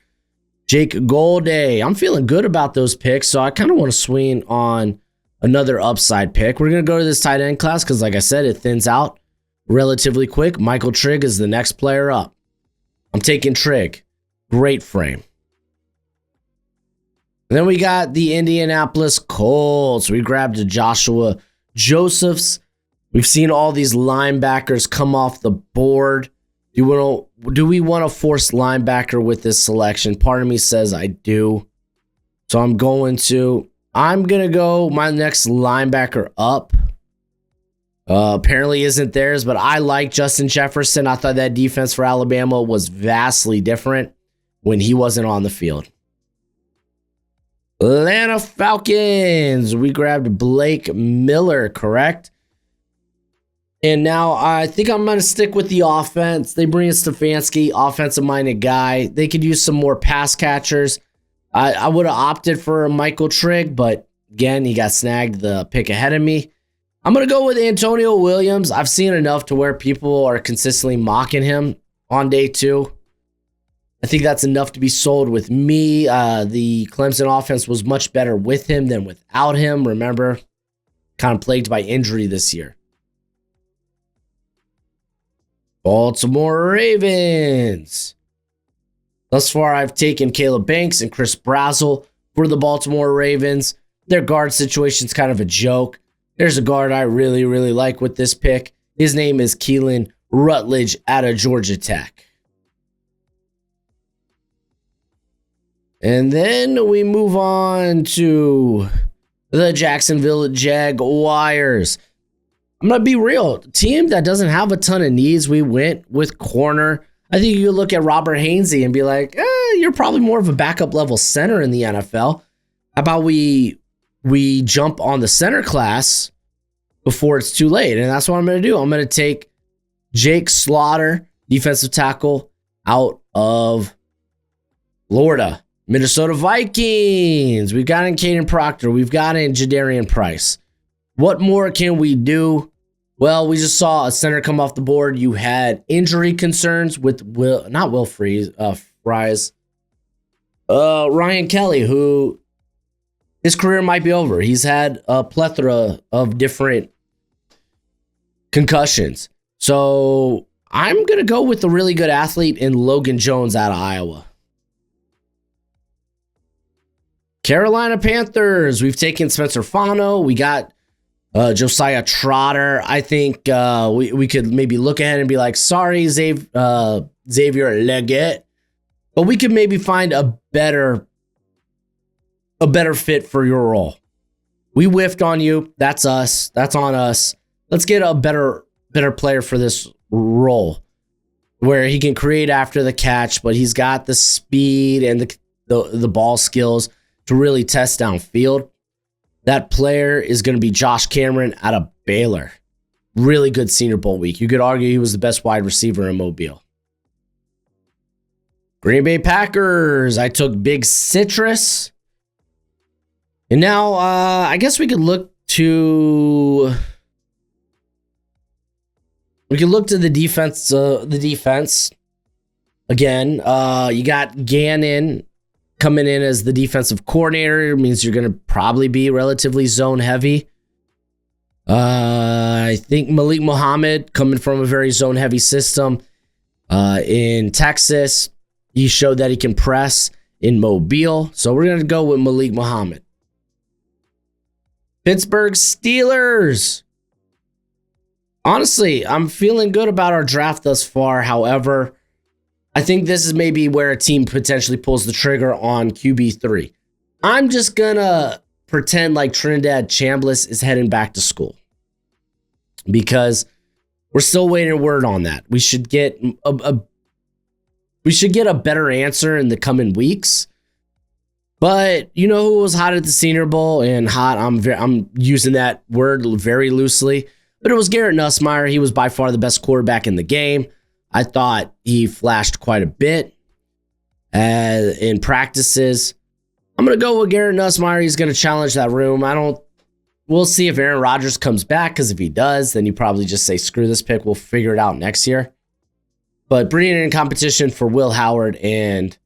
Jake Golday. I'm feeling good about those picks, so I kind of want to swing on another upside pick. We're going to go to this tight end class because, like I said, it thins out relatively quick. Michael Trigg is the next player up. I'm taking Trigg. Great frame. And then we got the Indianapolis Colts. We grabbed a Joshua Josephs. We've seen all these linebackers come off the board. Do we want to force linebacker with this selection? Part of me says I do. So I'm going to go my next linebacker up. Apparently isn't theirs, but I like Justin Jefferson. I thought that defense for Alabama was vastly different when he wasn't on the field. Atlanta Falcons. We grabbed Blake Miller, correct? And now I think I'm going to stick with the offense. They bring in Stefanski, offensive-minded guy. They could use some more pass catchers. I would have opted for Michael Trigg, but again, he got snagged the pick ahead of me. I'm going to go with Antonio Williams. I've seen enough to where people are consistently mocking him on day 2. I think that's enough to be sold with me. The Clemson offense was much better with him than without him. Remember, kind of plagued by injury this year. Baltimore Ravens. Thus far, I've taken Caleb Banks and Chris Brazzell for the Baltimore Ravens. Their guard situation's kind of a joke. There's a guard I really, really like with this pick. His name is Keelan Rutledge out of Georgia Tech. And then we move on to the Jacksonville Jaguars. I'm going to be real. Team that doesn't have a ton of needs. We went with corner. I think you could look at Robert Hainsey and be like, you're probably more of a backup level center in the NFL. How about we jump on the center class before it's too late? And that's what I'm going to do. I'm going to take Jake Slaughter, defensive tackle, out of Florida. Minnesota Vikings. We've got in Caden Proctor. We've got in Jadarian Price. What more can we do? Well, we just saw a center come off the board. You had injury concerns with Fries. Ryan Kelly, who his career might be over. He's had a plethora of different concussions. So I'm going to go with the really good athlete in Logan Jones out of Iowa. Carolina Panthers. We've taken Spencer Fano. We got Josiah Trotter. I think we could maybe look ahead and be like, sorry, Xavier Legette. But we could maybe find a better fit for your role. We whiffed on you. That's us. That's on us. Let's get a better player for this role where he can create after the catch, but he's got the speed and the ball skills to really test downfield. That player is going to be Josh Cameron out of Baylor. Really good Senior Bowl week. You could argue he was the best wide receiver in Mobile. Green Bay Packers. I took Big Citrus. And now I guess we could look to the defense. Again, you got Gannon coming in as the defensive coordinator. It means you're going to probably be relatively zone heavy. I think Malik Muhammad coming from a very zone heavy system in Texas. He showed that he can press in Mobile. So we're going to go with Malik Muhammad. Pittsburgh Steelers. Honestly, I'm feeling good about our draft thus far. However, I think this is maybe where a team potentially pulls the trigger on QB3. I'm just going to pretend like Trinidad Chambliss is heading back to school because we're still waiting word on that. We should get a better answer in the coming weeks. But you know who was hot at the Senior Bowl? And hot, I'm using that word very loosely. But it was Garrett Nussmeier. He was by far the best quarterback in the game. I thought he flashed quite a bit in practices. I'm going to go with Garrett Nussmeier. He's going to challenge that room. We'll see if Aaron Rodgers comes back, because if he does, then you probably just say, screw this pick. We'll figure it out next year. But bringing in competition for Will Howard and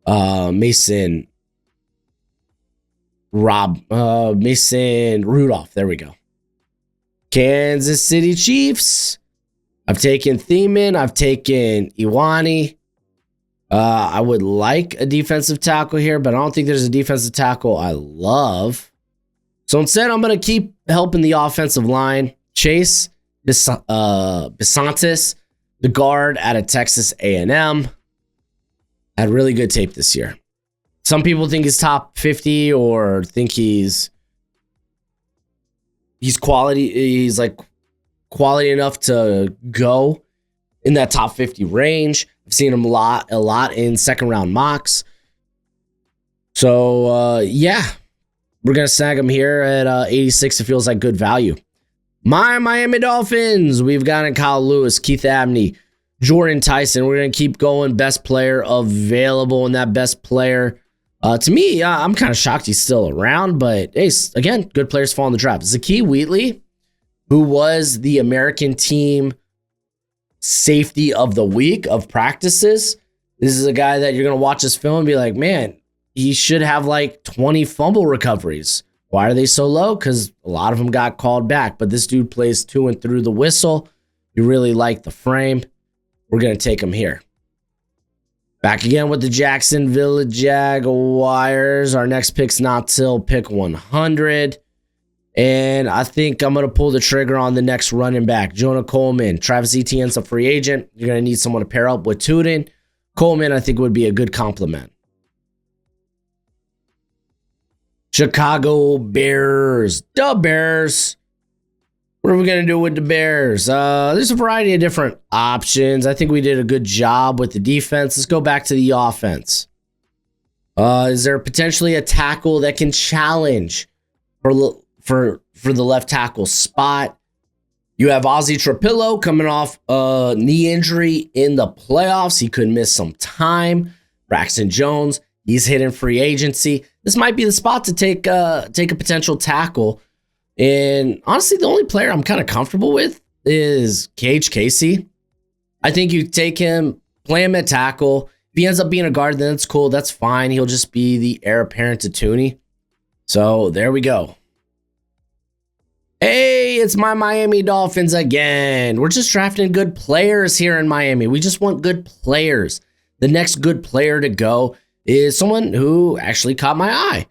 Mason Rudolph. There we go. Kansas City Chiefs. I've taken Thiemann. I've taken Iwani. I would like a defensive tackle here, but I don't think there's a defensive tackle I love. So instead, I'm going to keep helping the offensive line. Chase Bisontis, the guard out of Texas A&M, had really good tape this year. Some people think he's top 50 or think he's quality. He's like quality enough to go in that top 50 range. I've seen him a lot in second round mocks. So yeah, we're gonna snag him here at 86. It feels like good value. My Miami Dolphins. We've got Kyle Lewis, Keith Abney, Jordan Tyson. We're gonna keep going. Best player available, and that best player. To me, I'm kind of shocked he's still around, but hey, again, good players fall in the draft. Zakee Wheatley, who was the American team safety of the week of practices. This is a guy that you're going to watch this film and be like, man, he should have like 20 fumble recoveries. Why are they so low? Because a lot of them got called back, but this dude plays to and through the whistle. You really like the frame. We're going to take him here. Back again with the Jacksonville Jaguars. Our next pick's not till pick 100. And I think I'm going to pull the trigger on the next running back. Jonah Coleman. Travis Etienne's a free agent. You're going to need someone to pair up with Tuden. Coleman, I think, would be a good compliment. Chicago Bears. The Bears. What are we going to do with the Bears? There's a variety of different options. I think we did a good job with the defense. Let's go back to the offense. Is there potentially a tackle that can challenge for the left tackle spot? You have Ozzie Trapillo coming off a knee injury in the playoffs. He could miss some time. Braxton Jones, he's hitting free agency. This might be the spot to take a potential tackle. And honestly, the only player I'm kind of comfortable with is KH Casey. I think you take him, play him at tackle. If he ends up being a guard, then it's cool. That's fine. He'll just be the heir apparent to Tooney. So there we go. Hey, it's my Miami Dolphins again. We're just drafting good players here in Miami. We just want good players. The next good player to go is someone who actually caught my eye.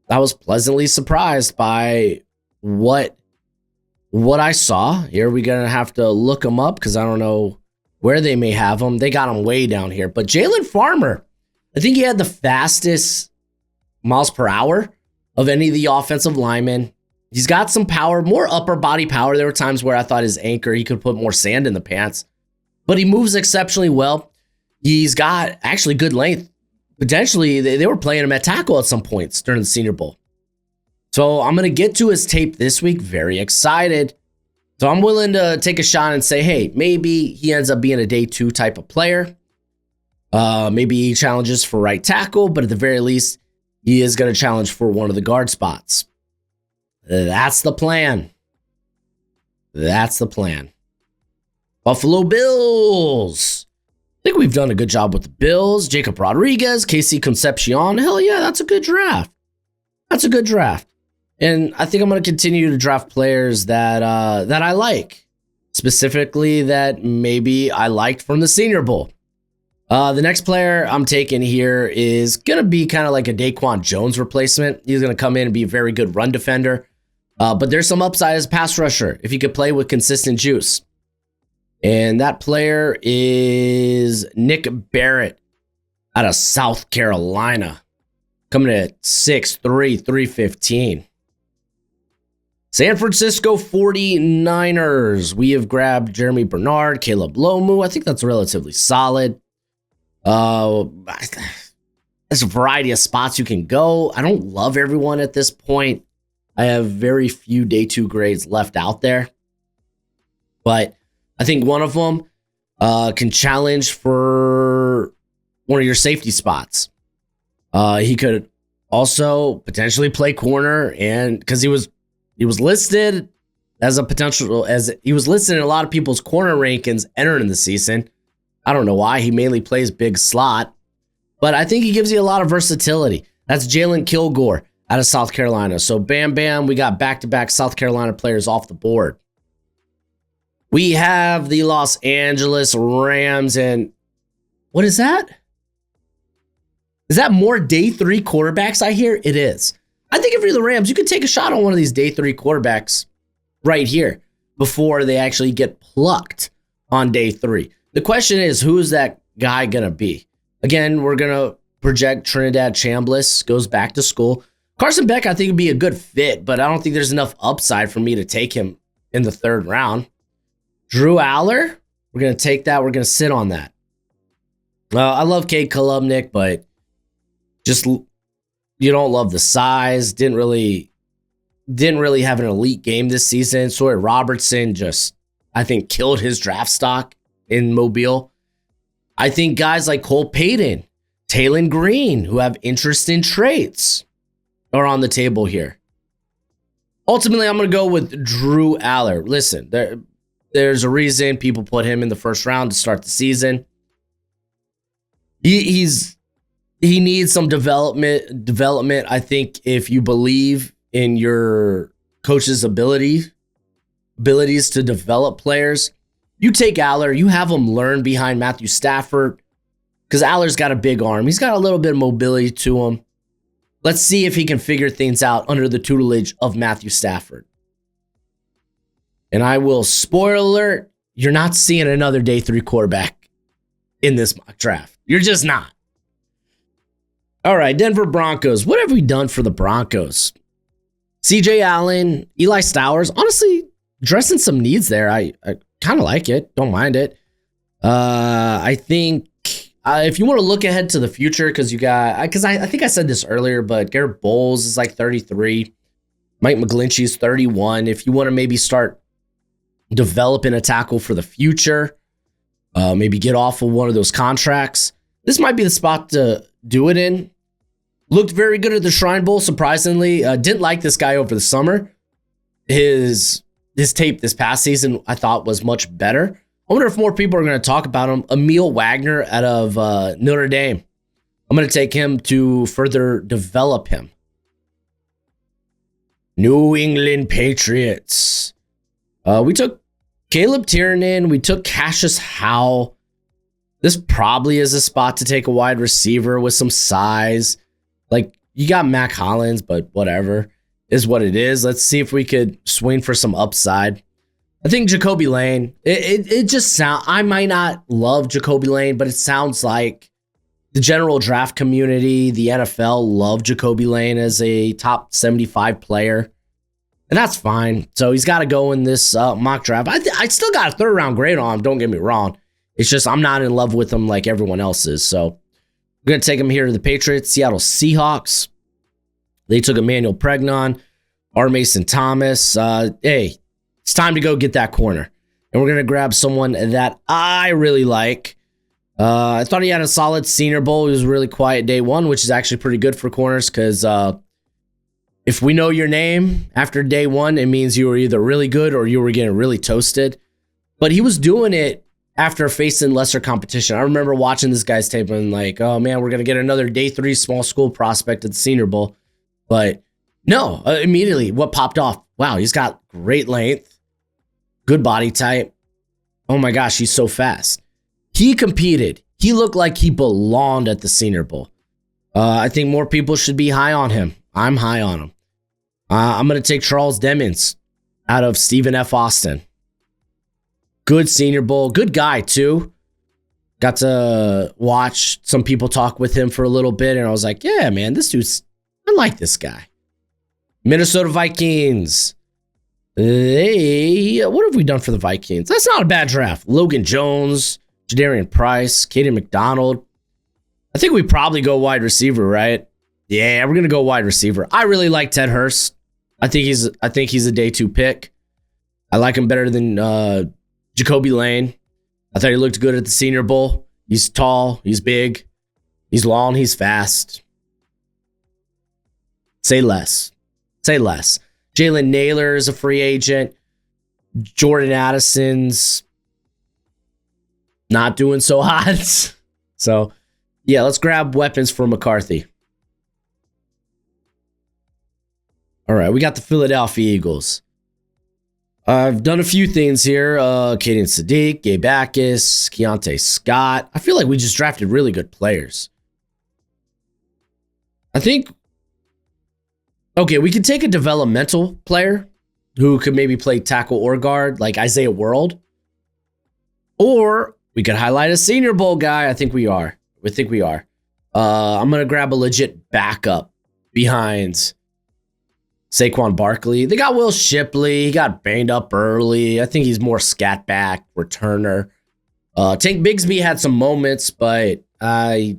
I was pleasantly surprised by what I saw. Here we're going to have to look them up because I don't know where they may have them. They got them way down here. But Jalen Farmer, I think he had the fastest miles per hour of any of the offensive linemen. He's got some power, more upper body power. There were times where I thought his anchor, he could put more sand in the pants. But he moves exceptionally well. He's got actually good length. Potentially, they were playing him at tackle at some points during the Senior Bowl. So I'm going to get to his tape this week. Very excited. So I'm willing to take a shot and say, hey, maybe he ends up being a day 2 type of player. Maybe he challenges for right tackle, but at the very least, he is going to challenge for one of the guard spots. That's the plan. That's the plan. Buffalo Bills. I think we've done a good job with the Bills. Jacob Rodriguez, Casey Concepcion. Hell yeah, that's a good draft. That's a good draft. And I think I'm going to continue to draft players that I like. Specifically that maybe I liked from the Senior Bowl. The next player I'm taking here is going to be kind of like a Daquan Jones replacement. He's going to come in and be a very good run defender. But there's some upside as a pass rusher if he could play with consistent juice. And that player is Nick Barrett out of South Carolina. Coming at 6'3", 315. San Francisco 49ers. We have grabbed Jeremy Bernard, Caleb Lomu. I think that's relatively solid. There's a variety of spots you can go. I don't love everyone at this point. I have very few day 2 grades left out there. But I think one of them can challenge for one of your safety spots. He could also potentially play corner, and because he was listed as a potential, as he was listed in a lot of people's corner rankings entering the season. I don't know why. He mainly plays big slot, but I think he gives you a lot of versatility. That's Jalen Kilgore out of South Carolina. So bam, bam, we got back-to-back South Carolina players off the board. We have the Los Angeles Rams, and what is that? Is that more day 3 quarterbacks I hear? It is. I think if you're the Rams, you could take a shot on one of these day 3 quarterbacks right here before they actually get plucked on day 3. The question is, who is that guy going to be? Again, we're going to project Trinidad Chambliss goes back to school. Carson Beck, I think, would be a good fit, but I don't think there's enough upside for me to take him in the 3rd round. Drew Aller, we're going to take that. We're going to sit on that. I love Cade Klubnik, but just you don't love the size. Didn't really have an elite game this season. Sawyer Robertson just, I think, killed his draft stock in Mobile. I think guys like Cole Payton, Taylon Green, who have interesting traits, are on the table here. Ultimately, I'm going to go with Drew Aller. Listen, there's a reason people put him in the 1st round to start the season. He needs some development. I think if you believe in your coach's abilities to develop players, you take Aller, you have him learn behind Matthew Stafford, because Aller's got a big arm. He's got a little bit of mobility to him. Let's see if he can figure things out under the tutelage of Matthew Stafford. And I will spoiler alert, you're not seeing another day 3 quarterback in this mock draft. You're just not. All right, Denver Broncos. What have we done for the Broncos? CJ Allen, Eli Stowers, honestly, addressing some needs there. I kind of like it. Don't mind it. I think if you want to look ahead to the future, because I think I said this earlier, but Garrett Bowles is like 33. Mike McGlinchey is 31. If you want to maybe start developing a tackle for the future, maybe get off of one of those contracts, this might be the spot to do it in. Looked very good at the Shrine Bowl, surprisingly. Didn't like this guy over the summer. His tape this past season, I thought, was much better. I wonder if more people are going to talk about him. Emil Wagner out of Notre Dame. I'm going to take him to further develop him. New England Patriots. We took Caleb Tiernan. We took Cassius Howe. This probably is a spot to take a wide receiver with some size. Like, you got Mac Hollins, but whatever. Is what it is. Let's see if we could swing for some upside. I think Jacoby Lane, it just sounds, I might not love Jacoby Lane, but it sounds like the general draft community, the NFL, love Jacoby Lane as a top 75 player. And that's fine. So he's got to go in this mock draft. I still got a 3rd round grade on him, don't get me wrong. It's just I'm not in love with him like everyone else is. So we're going to take him here to the Patriots, Seattle Seahawks. They took Emmanuel Pregnon, R. Mason Thomas. Hey, it's time to go get that corner. And we're going to grab someone that I really like. I thought he had a solid Senior Bowl. He was really quiet day 1, which is actually pretty good for corners because if we know your name after day 1, it means you were either really good or you were getting really toasted. But he was doing it after facing lesser competition. I remember watching this guy's tape and like, oh man, we're going to get another day 3 small school prospect at the Senior Bowl. But no, immediately what popped off, wow, he's got great length, good body type. Oh my gosh, he's so fast. He competed. He looked like he belonged at the Senior Bowl. I think more people should be high on him. I'm high on him. I'm going to take Charles Demons out of Stephen F. Austin. Good Senior Bowl. Good guy, too. Got to watch some people talk with him for a little bit, and I was like, yeah, man, I like this guy. Minnesota Vikings. Hey, what have we done for the Vikings? That's not a bad draft. Logan Jones, Jadarian Price, Kaden McDonald. I think we probably go wide receiver, right? Yeah, we're going to go wide receiver. I really like Ted Hurst. I think he's a day 2 pick. I like him better than Jacoby Lane. I thought he looked good at the Senior Bowl. He's tall, he's big, he's long, he's fast. Say less. Jalen Naylor is a free agent. Jordan Addison's not doing so hot. So Yeah, let's grab weapons for McCarthy. All right, we got the Philadelphia Eagles. I've done a few things here. Kaden Sadiq, Gabe Backus, Keontae Scott. I feel like we just drafted really good players. I think, okay, we could take a developmental player who could maybe play tackle or guard, like Isaiah World. Or we could highlight a Senior Bowl guy. I think we are. I'm going to grab a legit backup behind Saquon Barkley. They got Will Shipley. He got banged up early. I think he's more scat back returner. Tank Bigsby had some moments, but I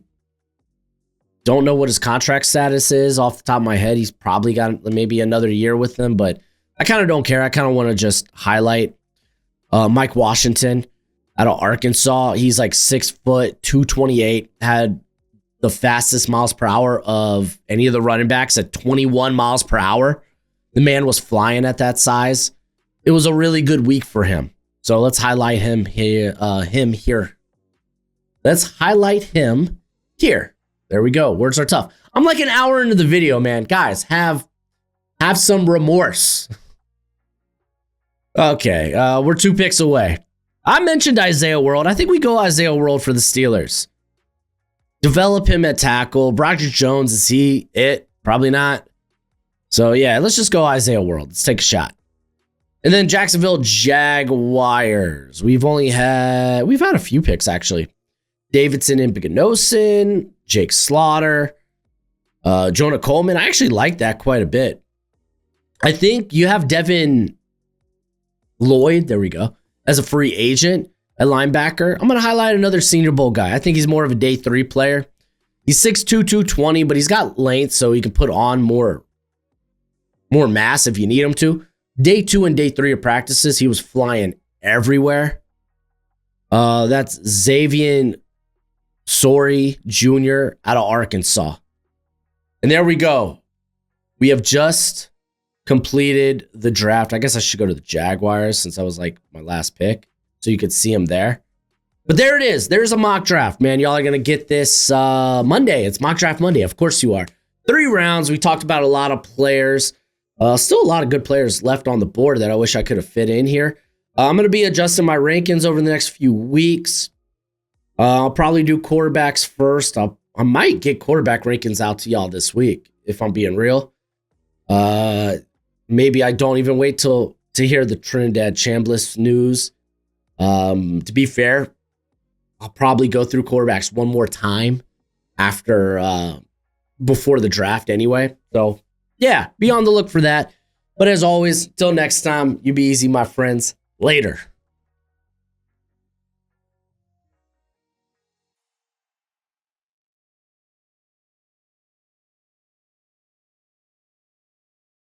don't know what his contract status is off the top of my head. He's probably got maybe another year with them, but I kind of don't care. I kind of want to just highlight Mike Washington out of Arkansas. He's like 6 foot, 228, had the fastest miles per hour of any of the running backs at 21 miles per hour. The man was flying at that size. It was a really good week for him. So let's highlight him here. Let's highlight him here. There we go. Words are tough. I'm like an hour into the video, man. Guys, have some remorse. Okay, we're 2 picks away. I mentioned Isaiah World. I think we go Isaiah World for the Steelers. Develop him at tackle. Broderick Jones, is he it? Probably not. So yeah, let's just go Isaiah World. Let's take a shot. And then Jacksonville Jaguars. We've had a few picks actually. Davidson and Biganosin, Jake Slaughter, Jonah Coleman. I actually like that quite a bit. I think you have Devin Lloyd, there we go, as a free agent at linebacker. I'm going to highlight another Senior Bowl guy. I think he's more of a day 3 player. He's 6'2", 220, but he's got length, so he can put on more mass if you need him to. Day 2 and day 3 of practices, he was flying everywhere. That's Xavier Sorey Jr. out of Arkansas. And there we go. We have just completed the draft. I guess I should go to the Jaguars since that was like my last pick, so you could see him there. But there it is. There's a mock draft, man. Y'all are going to get this Monday. It's mock draft Monday. Of course you are. 3 rounds. We talked about a lot of players. Still a lot of good players left on the board that I wish I could have fit in here. I'm going to be adjusting my rankings over the next few weeks. I'll probably do quarterbacks first. I might get quarterback rankings out to y'all this week, if I'm being real. Maybe I don't even wait to hear the Trinidad Chambliss news. To be fair, I'll probably go through quarterbacks one more time before the draft anyway. So yeah, be on the look for that. But as always, till next time, you be easy, my friends. Later.